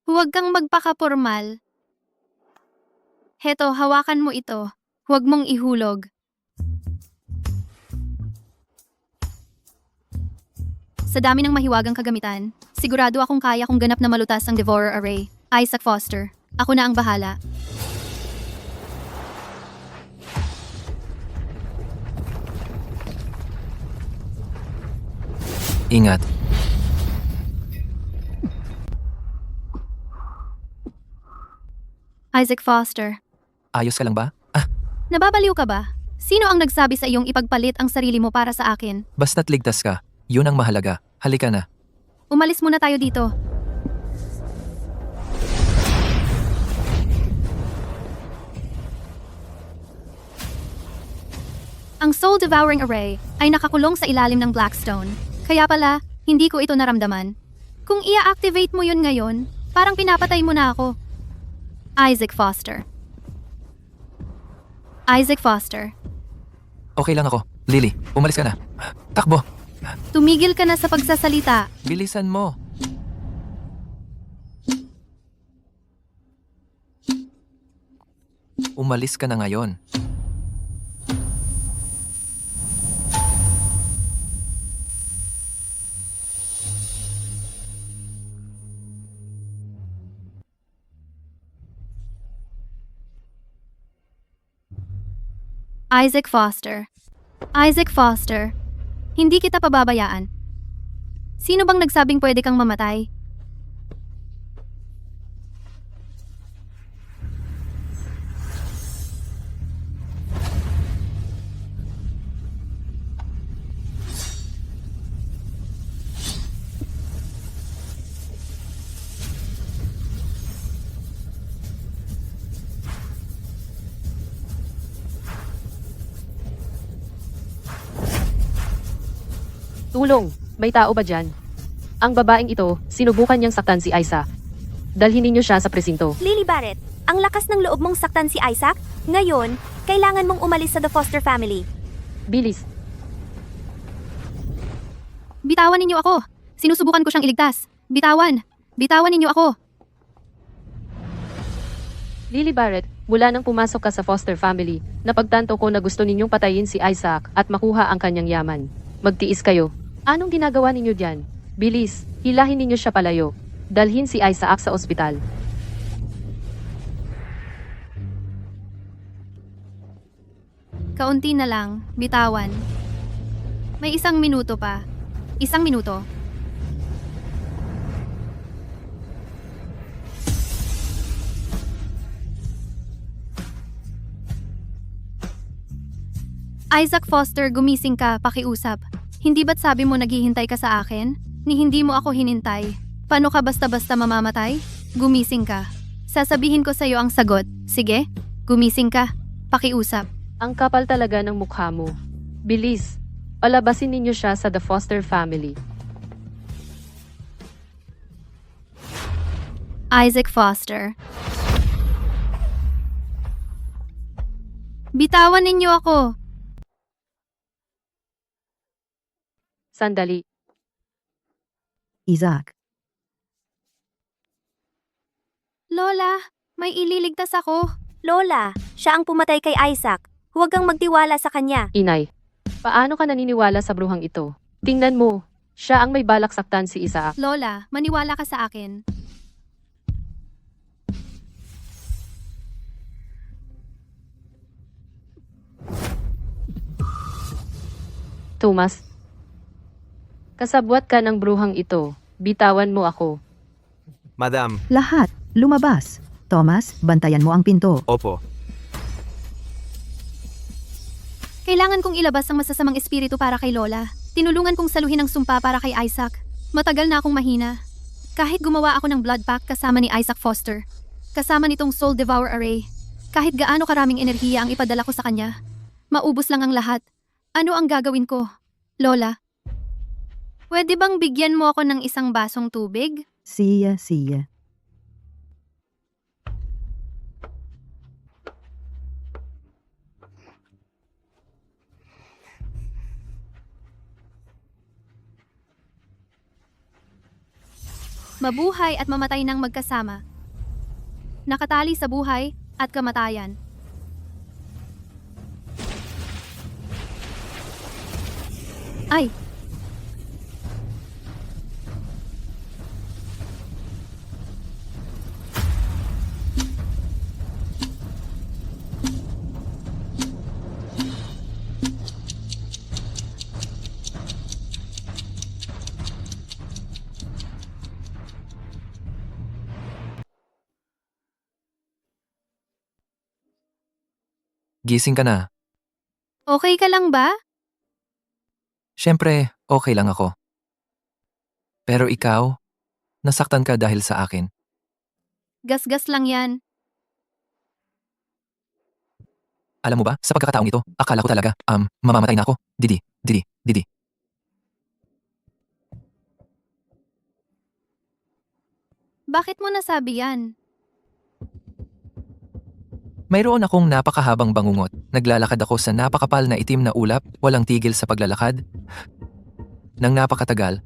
Huwag kang magpakapormal. Heto, hawakan mo ito. Huwag mong ihulog. Sa dami ng mahiwagang kagamitan, sigurado akong kaya kong ganap na malutas ang Devourer Array. Isaac Foster, ako na ang bahala. Ingat. Isaac Foster, Ayos ka lang ba? nababaliw ka ba? Sino ang nagsabi sa iyong ipagpalit ang sarili mo para sa akin? Basta't ligtas ka. Yun ang mahalaga. Halika na. Umalis muna tayo dito. Ang Soul Devouring Array ay nakakulong sa ilalim ng Blackstone. Kaya pala, hindi ko ito naramdaman. Kung i-activate mo yun ngayon, parang pinapatay mo na ako. Isaac Foster. Isaac Foster, Okay lang ako. Lily, umalis ka na. Takbo. tumigil ka na sa pagsasalita. Bilisan mo. Umalis ka na ngayon. Isaac Foster. Isaac Foster, hindi kita pababayaan. Sino bang nagsabing pwede kang mamatay? Tulong! May tao ba dyan? Ang babaeng ito, sinubukan niyang saktan si Isaac. Dalhin ninyo siya sa presinto. Lily Barrett, ang lakas ng loob mong saktan si Isaac? Ngayon, kailangan mong umalis sa The Foster family. Bilis! Bitawan ninyo ako. Sinusubukan ko siyang iligtas. Bitawan. Bitawan ninyo ako. Lily Barrett, mula nang pumasok ka sa Foster family, napagtanto ko na gusto ninyong patayin si Isaac at makuha ang kanyang yaman. Magtiis kayo. Anong ginagawa ninyo diyan? Bilis, hilahin ninyo siya palayo. Dalhin si Isaac sa ospital. Kaunti na lang. Bitawan. May 1 minuto pa. 1 minuto. Isaac Foster, gumising ka, pakiusap. Hindi ba't sabi mo naghihintay ka sa akin? Ni hindi mo ako hinintay. Paano ka basta-basta mamamatay? Gumising ka. Sasabihin ko sa'yo ang sagot. Sige, gumising ka. Pakiusap. Ang kapal talaga ng mukha mo. Bilis, palabasin ninyo siya sa The Foster family. Isaac Foster. Bitawan ninyo ako. Sandali. Isaac. Lola, may ililigtas ako. Lola, siya ang pumatay kay Isaac. Huwag kang magtiwala sa kanya. Inay, paano ka naniniwala sa bruhang ito? Tingnan mo, siya ang may balak saktan si Isaac. Lola, maniwala ka sa akin. Thomas, kasabwat ka ng bruhang ito. Bitawan mo ako. Madam, Lahat, lumabas. Thomas, bantayan mo ang pinto. opo. Kailangan kong ilabas ang masasamang espiritu para kay Lola. Tinulungan kong saluhin ang sumpa para kay Isaac. Matagal na akong mahina. Kahit gumawa ako ng blood pact kasama ni Isaac Foster, kasama nitong Soul Devour Array, kahit gaano karaming enerhiya ang ipadala ko sa kanya, maubos lang ang lahat. Ano ang gagawin ko? Lola, pwede bang bigyan mo ako ng isang basong tubig? Siya. Mabuhay at mamatay ng magkasama. Nakatali sa buhay at kamatayan. Ay! Gising ka na. Okay ka lang ba? Siyempre, okay lang ako. Pero ikaw, nasaktan ka dahil sa akin. Gasgas lang yan. Alam mo ba, sa pagkakataong ito, akala ko talaga, mamamatay na ako. Didi. Bakit mo nasabi yan? Mayroon akong napakahabang bangungot. Naglalakad ako sa napakapal na itim na ulap, walang tigil sa paglalakad. Nang napakatagal.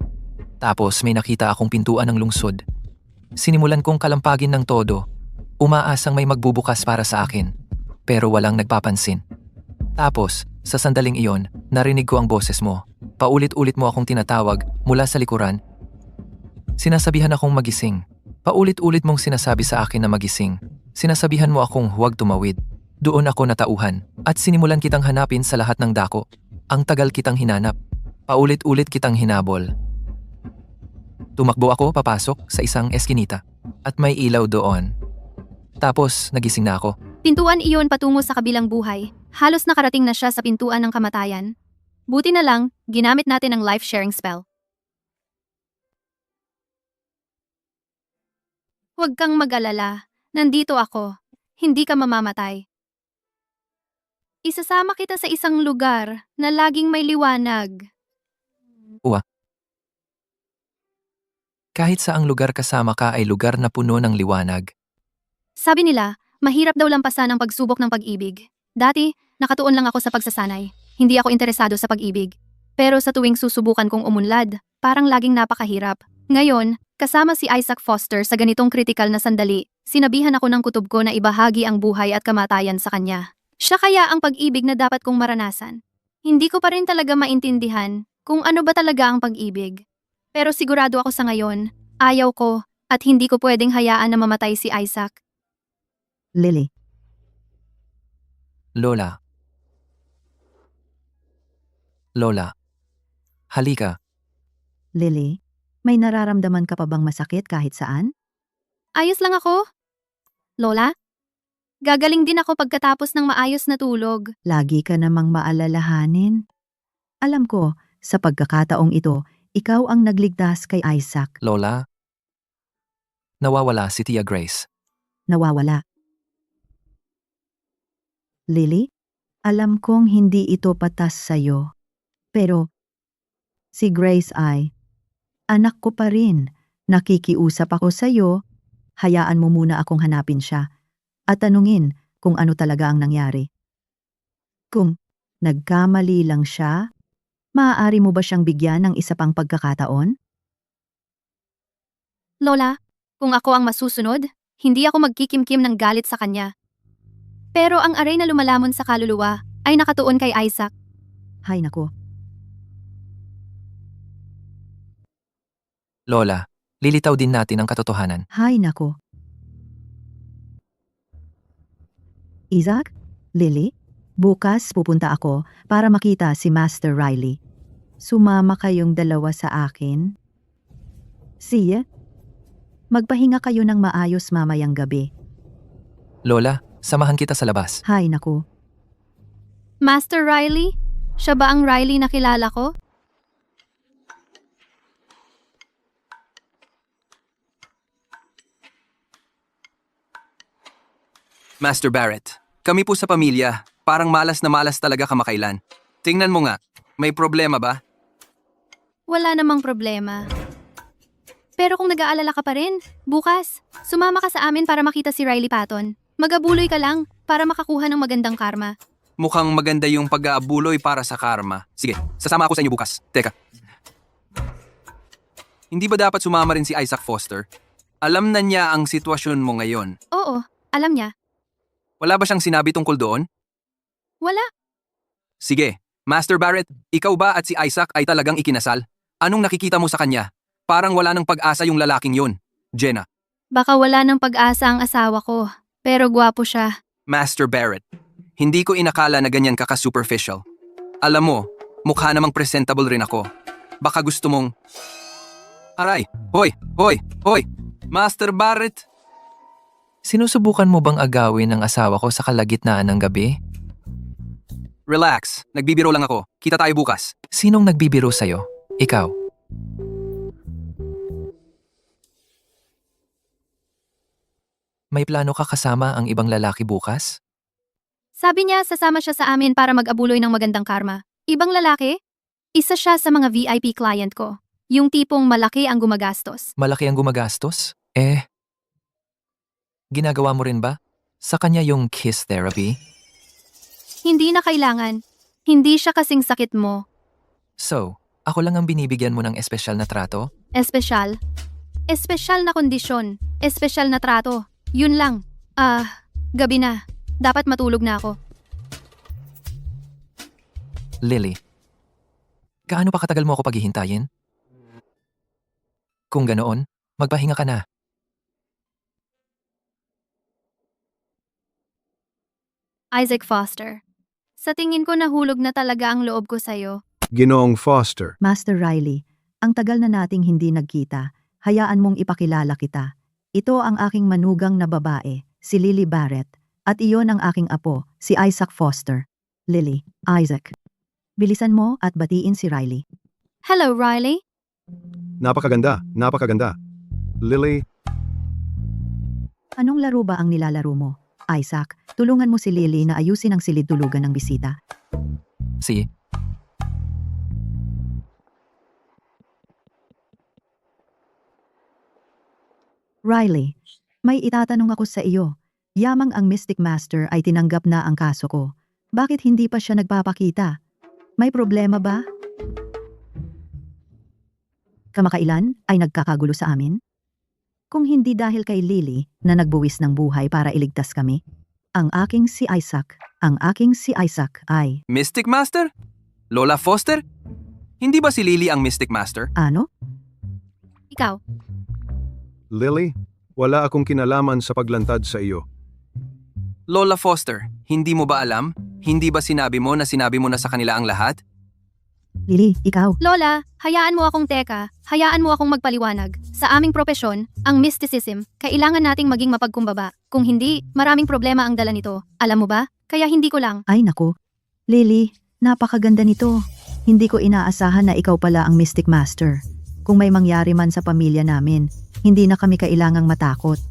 Tapos may nakita akong pintuan ng lungsod. Sinimulan kong kalampagin ng todo. Umaasang may magbubukas para sa akin. Pero walang nagpapansin. Tapos, sa sandaling iyon, narinig ko ang boses mo. Paulit-ulit mo akong tinatawag mula sa likuran. Sinasabihan akong magising. Paulit-ulit mong sinasabi sa akin na magising. Sinasabihan mo akong huwag tumawid. Doon ako natauhan at sinimulan kitang hanapin sa lahat ng dako. Ang tagal kitang hinanap. Paulit-ulit kitang hinabol. Tumakbo ako papasok sa isang eskinita at may ilaw doon. Tapos nagising na ako. Pintuan iyon patungo sa kabilang buhay. Halos nakarating na siya sa pintuan ng kamatayan. Buti na lang, ginamit natin ang life-sharing spell. Huwag kang mag-alala. Nandito ako. Hindi ka mamamatay. Isasama kita sa isang lugar na laging may liwanag. Kahit saang lugar kasama ka ay lugar na puno ng liwanag. Sabi nila, mahirap daw lampasan ang pagsubok ng pag-ibig. Dati, nakatuon lang ako sa pagsasanay. Hindi ako interesado sa pag-ibig. Pero sa tuwing susubukan kong umunlad, parang laging napakahirap. Ngayon, kasama si Isaac Foster sa ganitong kritikal na sandali, sinabihan ako ng kutob ko na ibahagi ang buhay at kamatayan sa kanya. Siya kaya ang pag-ibig na dapat kong maranasan. Hindi ko pa rin talaga maintindihan kung ano ba talaga ang pag-ibig. Pero sigurado ako sa ngayon, ayaw ko at hindi ko pwedeng hayaan na mamatay si Isaac. Lily, Lola. Halika. Lily, may nararamdaman ka pa bang masakit kahit saan? Ayos lang ako. Lola? Gagaling din ako pagkatapos ng maayos na tulog. Lagi ka namang maalalahanin. Alam ko, sa pagkakataong ito, ikaw ang nagligtas kay Isaac. Lola? Nawawala si Tia Grace. Nawawala. Lily, alam kong hindi ito patas sa'yo. Pero, si Grace ay, anak ko pa rin. Nakikiusap ako sa'yo. Hayaan mo muna akong hanapin siya at tanungin kung ano talaga ang nangyari. Kung nagkamali lang siya, maaari mo ba siyang bigyan ng isa pang pagkakataon? Lola, kung ako ang masusunod, hindi ako magkikimkim ng galit sa kanya. Pero ang aray na lumalamon sa kaluluwa, ay nakatuon kay Isaac. Hay nako. Lola, lilitaw din natin ang katotohanan. Hay nako. Isaac? Lily? Bukas pupunta ako para makita si Master Riley. Sumama kayong dalawa sa akin. See ya. Magpahinga kayo ng maayos mamayang gabi. Lola, samahan kita sa labas. Hay nako. Master Riley? Siya ba ang Riley na kilala ko? Master Barrett, kami po sa pamilya, parang malas na malas talaga kamakailan. Tingnan mo nga, may problema ba? Wala namang problema. Pero kung nag-aalala ka pa rin, bukas, sumama ka sa amin para makita si Riley Patton. Mag-abuloy ka lang para makakuha ng magandang karma. Mukhang maganda yung pag-aabuloy para sa karma. Sige, sasama ako sa inyo bukas. Teka. Hindi ba dapat sumama rin si Isaac Foster? Alam na niya ang sitwasyon mo ngayon. Oo, alam niya. Wala ba siyang sinabi tungkol doon? Wala. Sige, Master Barrett, ikaw ba at si Isaac ay talagang ikinasal? Anong nakikita mo sa kanya? Parang wala ng pag-asa yung lalaking yun. Jenna. Baka wala ng pag-asa ang asawa ko, pero gwapo siya. Master Barrett, hindi ko inakala na ganyan ka ka-superficial. Alam mo, mukha namang presentable rin ako. Baka gusto mong... Aray! Hoy! Hoy! Hoy! Master Barrett! Sinusubukan mo bang agawin ang asawa ko sa kalagitnaan ng gabi? Relax, nagbibiro lang ako. Kita tayo bukas. Sinong nagbibiro sa'yo? Ikaw. May plano ka kasama ang ibang lalaki bukas? Sabi niya sasama siya sa amin para mag-abuloy ng magandang karma. Ibang lalaki? Isa siya sa mga VIP client ko. Yung tipong malaki ang gumagastos. Malaki ang gumagastos? Ginagawa mo rin ba? Sa kanya yung kiss therapy? Hindi na kailangan. Hindi siya kasing sakit mo. So, ako lang ang binibigyan mo ng espesyal na trato? Espesyal. Espesyal na kondisyon. Espesyal na trato. Yun lang. Gabi na. Dapat matulog na ako. Lily, gaano pa katagal mo ako paghihintayin? Kung ganoon, magpahinga ka na. Isaac Foster. Sa tingin ko nahulog na talaga ang loob ko sa'yo. Ginoong Foster. Master Riley, ang tagal na nating hindi nagkita. Hayaan mong ipakilala kita. Ito ang aking manugang na babae, si Lily Barrett. At iyon ang aking apo, si Isaac Foster. Lily, Isaac. Bilisan mo at batiin si Riley. Hello, Riley. Napakaganda, napakaganda. Lily, Anong laro ba ang nilalaro mo? Isaac, tulungan mo si Lily na ayusin ang silid-tulugan ng bisita. Si, Riley, may itatanong ako sa iyo. Yamang ang Mystic Master ay tinanggap na ang kaso ko. Bakit hindi pa siya nagpapakita? May problema ba? Kamakailan ay nagkakagulo sa amin? Kung hindi dahil kay Lily na nagbuwis ng buhay para iligtas kami, ang aking si Isaac ay... Mystic Master? Lola Foster? Hindi ba si Lily ang Mystic Master? Ano? Ikaw. Lily, wala akong kinalaman sa paglantad sa iyo. Lola Foster, hindi mo ba alam? Hindi ba sinabi mo na sa kanila ang lahat? Lily, ikaw. Lola, hayaan mo akong teka. Hayaan mo akong magpaliwanag. Sa aming propesyon, ang mysticism, kailangan nating maging mapagkumbaba. Kung hindi, maraming problema ang dala nito. Alam mo ba? Kaya hindi ko lang. Ay naku. Lily, napakaganda nito. Hindi ko inaasahan na ikaw pala ang Mystic Master. Kung may mangyari man sa pamilya namin, hindi na kami kailangang matakot.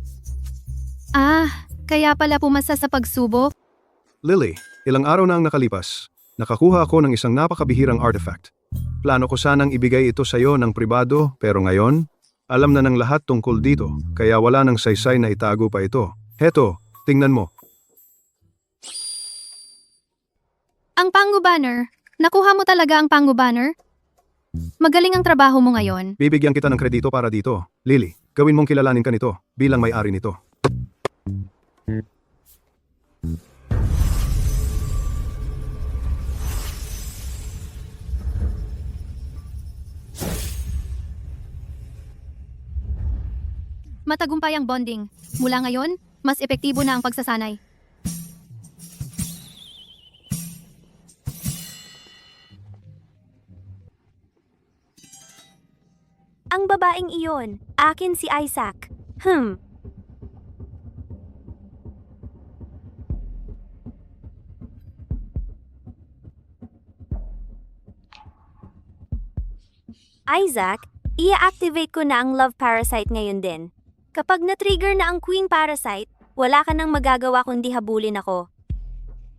Kaya pala pumasa sa pagsubok? Lily, ilang araw na ang nakalipas. Nakakuha ako ng isang napakabihirang artifact. Plano ko sanang ibigay ito sa iyo ng pribado, pero ngayon, alam na ng lahat tungkol dito, kaya wala nang saysay na itago pa ito. Heto, tingnan mo. Ang Pangu Banner. Nakuha mo talaga ang Pangu Banner? Magaling ang trabaho mo ngayon. Bibigyan kita ng kredito para dito. Lily, gawin mong kilalanin ka nito bilang may-ari nito. Matagumpay ang bonding. Mula ngayon, mas epektibo na ang pagsasanay. Ang babaeng iyon, akin si Isaac. Isaac, i-activate ko na ang love parasite ngayon din. Kapag na-trigger na ang queen parasite, wala ka nang magagawa kundi habulin ako.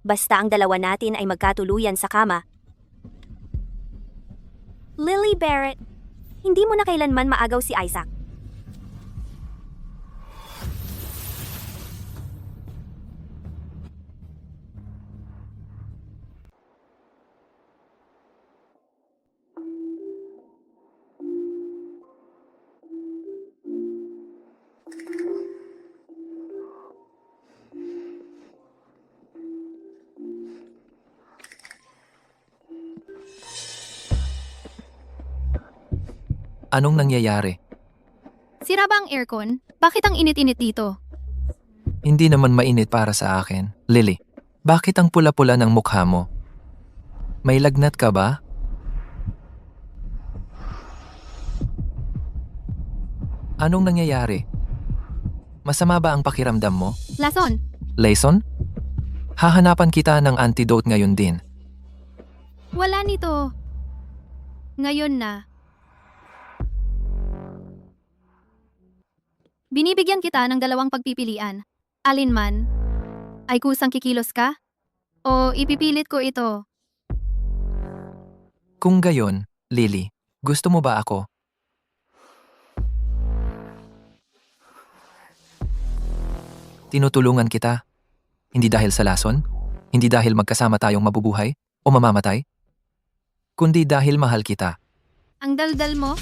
Basta ang dalawa natin ay magkatuluyan sa kama. Lily Barrett, hindi mo na kailanman maagaw si Isaac. Anong nangyayari? Sira ba ang aircon? Bakit ang init-init dito? Hindi naman mainit para sa akin. Lily, bakit ang pula-pula ng mukha mo? May lagnat ka ba? Anong nangyayari? Masama ba ang pakiramdam mo? Lason, Layson? Hahanapan kita ng antidote ngayon din. wala nito. Ngayon na. Binibigyan kita ng dalawang pagpipilian. Alinman, ay kusang kikilos ka? O ipipilit ko ito? Kung gayon, Lily, gusto mo ba ako? Tinutulungan kita. Hindi dahil sa lason, hindi dahil magkasama tayong mabubuhay o mamamatay, kundi dahil mahal kita. Ang daldal mo?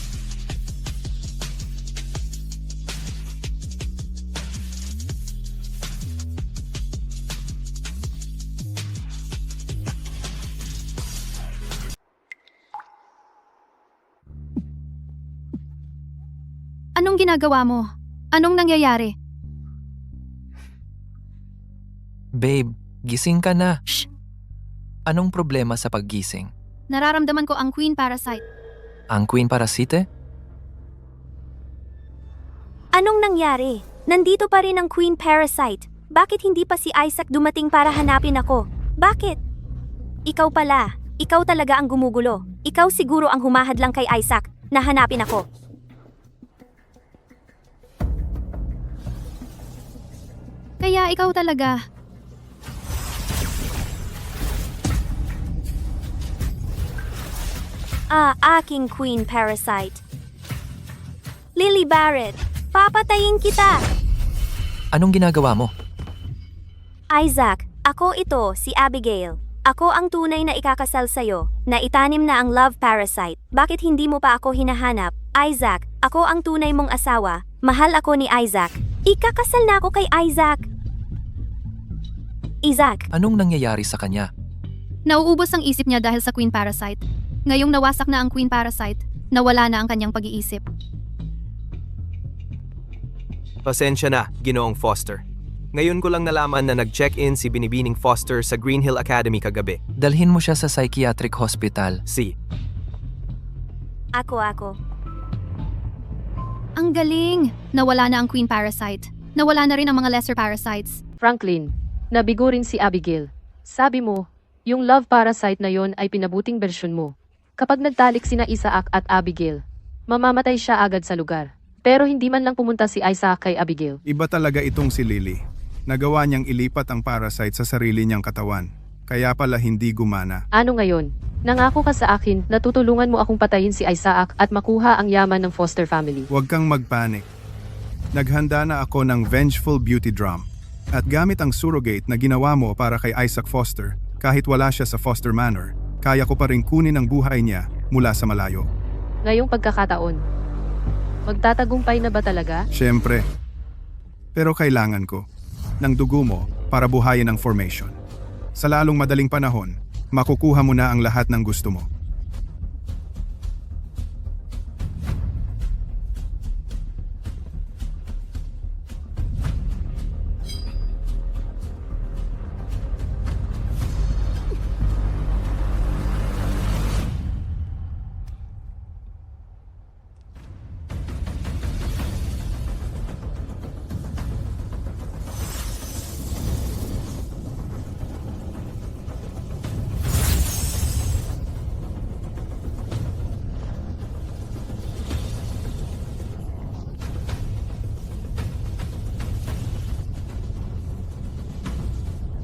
Anong ginagawa mo? Anong nangyayari? Babe, gising ka na. Shh! Anong problema sa paggising? Nararamdaman ko ang queen parasite. Ang queen parasite? Anong nangyari? Nandito pa rin ang queen parasite. Bakit hindi pa si Isaac dumating para hanapin ako? Bakit? Ikaw pala. Ikaw talaga ang gumugulo. Ikaw siguro ang humahadlang kay Isaac na hanapin ako. Kaya ikaw talaga. Aking queen parasite. Lily Barrett, papatayin kita! Anong ginagawa mo? Isaac, ako ito, si Abigail. Ako ang tunay na ikakasal sa'yo, na itanim na ang love parasite. Bakit hindi mo pa ako hinahanap? Isaac, ako ang tunay mong asawa. Mahal ako ni Isaac. Ikakasal na ako kay Isaac. Isaac, Anong nangyayari sa kanya? Nauubos ang isip niya dahil sa queen parasite. Ngayong nawasak na ang queen parasite, nawala na ang kanyang pag-iisip. Pasensya na, Ginoong Foster. Ngayon ko lang nalaman na nag-check-in si Binibining Foster sa Green Hill Academy kagabi. Dalhin mo siya sa psychiatric hospital. Si, ako. Ang galing! Nawala na ang queen parasite. Nawala na rin ang mga lesser parasites. Franklin, nabigo rin si Abigail. Sabi mo, yung love parasite na yon ay pinabuting bersyon mo. Kapag nagtalik sina Isaac at Abigail, mamamatay siya agad sa lugar. Pero hindi man lang pumunta si Isaac kay Abigail. Iba talaga itong si Lily. Nagawa niyang ilipat ang parasite sa sarili niyang katawan. Kaya pala hindi gumana. Ano ngayon? Nangako ka sa akin na tutulungan mo akong patayin si Isaac at makuha ang yaman ng Foster family. Huwag kang magpanik. Naghanda na ako ng vengeful beauty drum. At gamit ang surrogate na ginawa mo para kay Isaac Foster, kahit wala siya sa Foster Manor, kaya ko pa rin kunin ang buhay niya mula sa malayo. Ngayong pagkakataon, magtatagumpay na ba talaga? Siyempre. Pero kailangan ko ng dugo mo para buhayin ang formation. Sa lalong madaling panahon, makukuha mo na ang lahat ng gusto mo.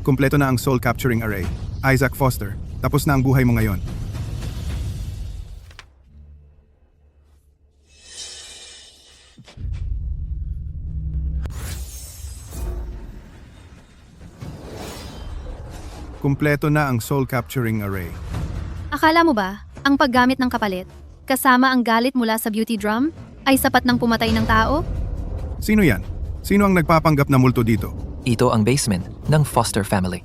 Kumpleto na ang soul capturing array. Isaac Foster, tapos na ang buhay mo ngayon. Kumpleto na ang soul capturing array. Akala mo ba, ang paggamit ng kapalit, kasama ang galit mula sa beauty drum, ay sapat ng pumatay ng tao? Sino yan? Sino ang nagpapanggap na multo dito? Ito ang basement ng Foster family.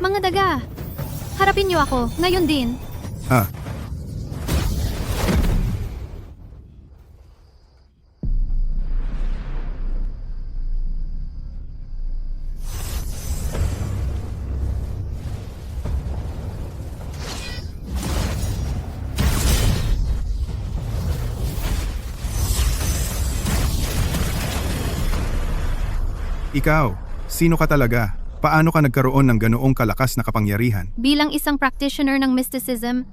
Mga daga, harapin niyo ako, ngayon din. Ah, ikaw, sino ka talaga? Paano ka nagkaroon ng ganoong kalakas na kapangyarihan? Bilang isang practitioner ng mysticism,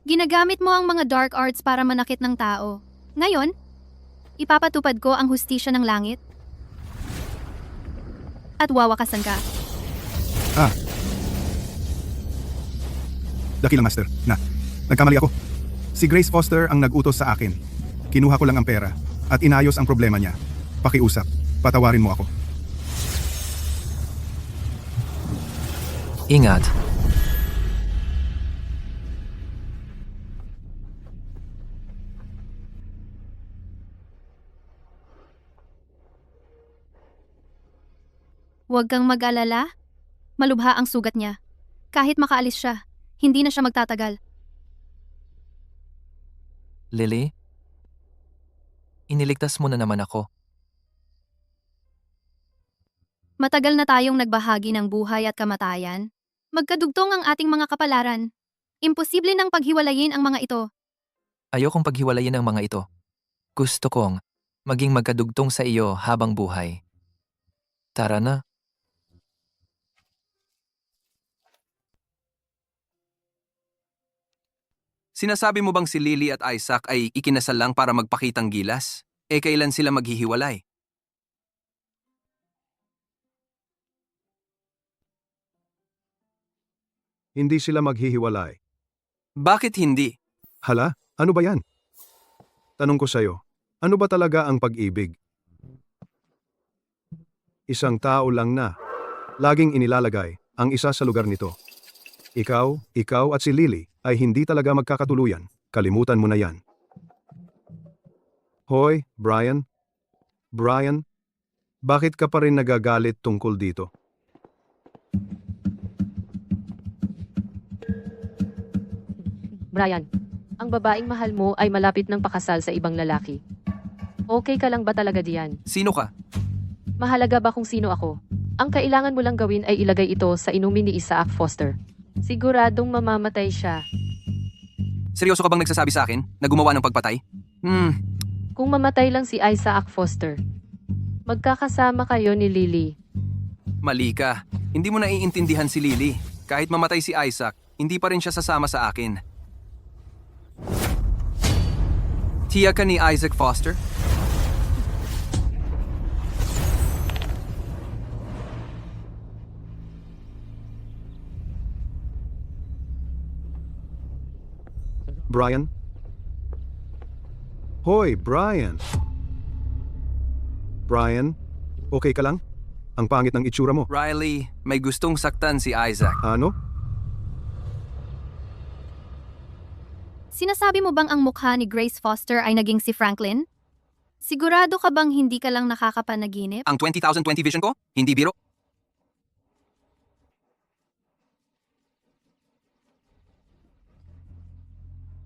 ginagamit mo ang mga dark arts para manakit ng tao. Ngayon, ipapatupad ko ang hustisya ng langit. At wawakasan ka. Ah. Dakila Master, nagkamali ako. Si Grace Foster ang nag-utos sa akin. Kinuha ko lang ang pera at inayos ang problema niya. Pakiusap, patawarin mo ako. Ingat. Huwag kang mag-alala. Malubha ang sugat niya. Kahit makaalis siya, hindi na siya magtatagal. Lily? Iniligtas mo na naman ako. Matagal na tayong nagbahagi ng buhay at kamatayan. Magkadugtong ang ating mga kapalaran. Imposible nang paghiwalayin ang mga ito. Ayokong paghiwalayin ang mga ito. Gusto kong maging magkadugtong sa iyo habang buhay. Tara na. Sinasabi mo bang si Lily at Isaac ay ikinasal lang para magpakitang gilas? Kailan sila maghihiwalay? Hindi sila maghihiwalay. Bakit hindi? Hala, ano ba yan? Tanong ko sa'yo, ano ba talaga ang pag-ibig? Isang tao lang na. Laging inilalagay ang isa sa lugar nito. Ikaw at si Lily ay hindi talaga magkakatuluyan. Kalimutan mo na yan. Hoy, Brian. Brian, bakit ka pa rin nagagalit tungkol dito? Brian, ang babaeng mahal mo ay malapit ng pakasal sa ibang lalaki. Okay ka lang ba talaga diyan? Sino ka? Mahalaga ba kung sino ako? Ang kailangan mo lang gawin ay ilagay ito sa inumin ni Isaac Foster. Siguradong mamamatay siya. Seryoso ka bang nagsasabi sa akin na gumawa ng pagpatay? Kung mamatay lang si Isaac Foster, magkakasama kayo ni Lily. Mali ka. Hindi mo naiintindihan si Lily. Kahit mamatay si Isaac, hindi pa rin siya sasama sa akin. Tiya ka ni Isaac Foster? Brian? Hoy, Brian! Brian, okay ka lang? Ang pangit ng itsura mo. Riley, may gustong saktan si Isaac. Ano? Sinasabi mo bang ang mukha ni Grace Foster ay naging si Franklin? Sigurado ka bang hindi ka lang nakakapanaginip? Ang 20,020 vision ko? Hindi biro?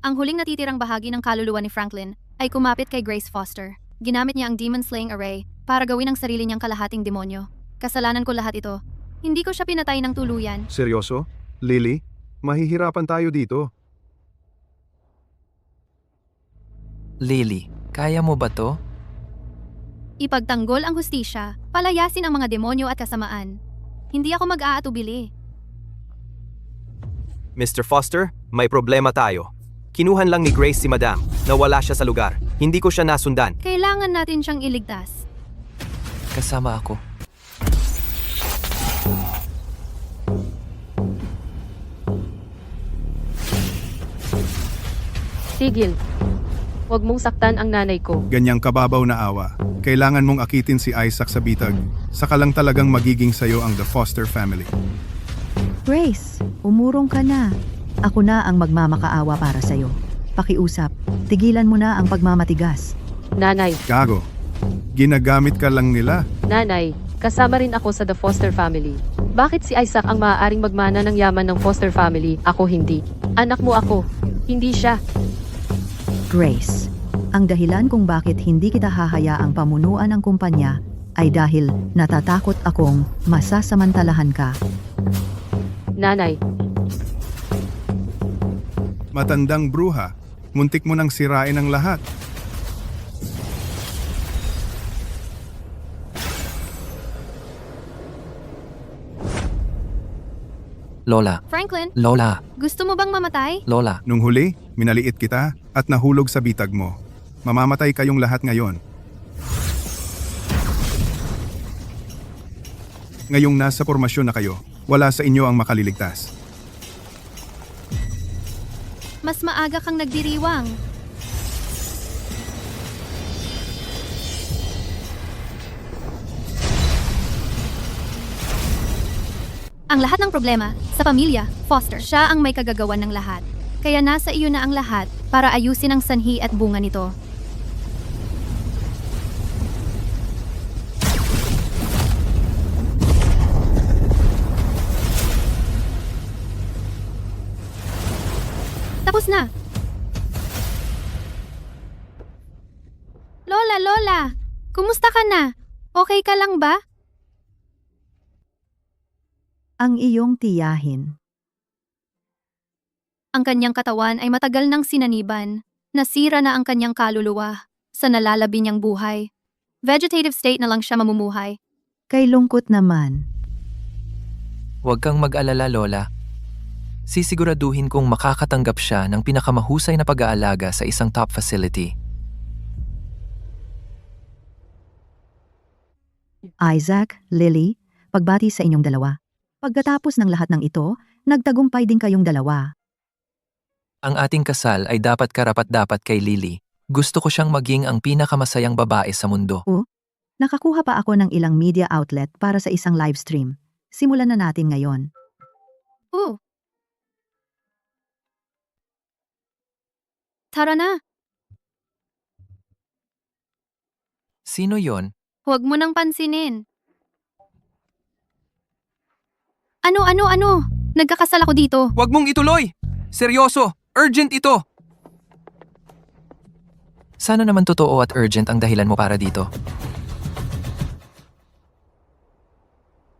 Ang huling natitirang bahagi ng kaluluwa ni Franklin ay kumapit kay Grace Foster. Ginamit niya ang Demon Slaying Array para gawin ang sarili niyang kalahating demonyo. Kasalanan ko lahat ito. Hindi ko siya pinatay ng tuluyan. Seryoso? Lily, mahihirapan tayo dito. Lily, kaya mo ba to? Ipagtanggol ang hustisya, palayasin ang mga demonyo at kasamaan. Hindi ako mag-aatubili. Mr. Foster, may problema tayo. Kinuhan lang ni Grace si Madam. Nawala siya sa lugar. Hindi ko siya nasundan. Kailangan natin siyang iligtas. kasama ako. Tigil. Huwag mong saktan ang nanay ko. Ganyang kababaw na awa. Kailangan mong akitin si Isaac sa bitag. Saka lang talagang magiging sayo ang The Foster family. Grace, umurong ka na. Ako na ang magmamakaawa para sa'yo. Pakiusap, tigilan mo na ang pagmamatigas. Nanay, Gago. Ginagamit ka lang nila. nanay, kasama rin ako sa The Foster family. Bakit si Isaac ang maaaring magmana ng yaman ng Foster family, ako hindi? Anak mo ako, hindi siya. Grace, ang dahilan kung bakit hindi kita hahayaang pamunuan ng kumpanya ay dahil natatakot akong masasamantalahan ka. Nanay, Matandang bruha. Muntik mo nang sirain ang lahat. Lola, Franklin, Lola, gusto mo bang mamatay? Lola. Nung huli, minaliit kita at nahulog sa bitag mo. Mamamatay kayong lahat ngayon. Ngayong nasa formasyon na kayo, wala sa inyo ang makaliligtas. Mas maaga kang nagdiriwang. Ang lahat ng problema sa pamilya, Foster, siya ang may kagagawan ng lahat. Kaya nasa iyo na ang lahat para ayusin ang sanhi at bunga nito. Tapos na. Lola, kumusta ka na? Okay ka lang ba? Ang iyong tiyahin. Ang kanyang katawan ay matagal nang sinaniban. Nasira na ang kanyang kaluluwa sa nalalabi niyang buhay. Vegetative state na lang siya mamumuhay. Kay lungkot naman. Huwag kang mag-alala, Lola. Sisiguraduhin kong makakatanggap siya ng pinakamahusay na pag-aalaga sa isang top facility. Isaac, Lily, pagbati sa inyong dalawa. Pagkatapos ng lahat ng ito, nagtagumpay din kayong dalawa. Ang ating kasal ay dapat karapat-dapat kay Lily. Gusto ko siyang maging ang pinakamasayang babae sa mundo. Nakakuha pa ako ng ilang media outlet para sa isang live stream. Simulan na natin ngayon. Tara na. Sino yon? Huwag mo nang pansinin. Ano? Nagkakasal ako dito. Huwag mong ituloy! Seryoso! Urgent ito! Sana naman totoo at urgent ang dahilan mo para dito.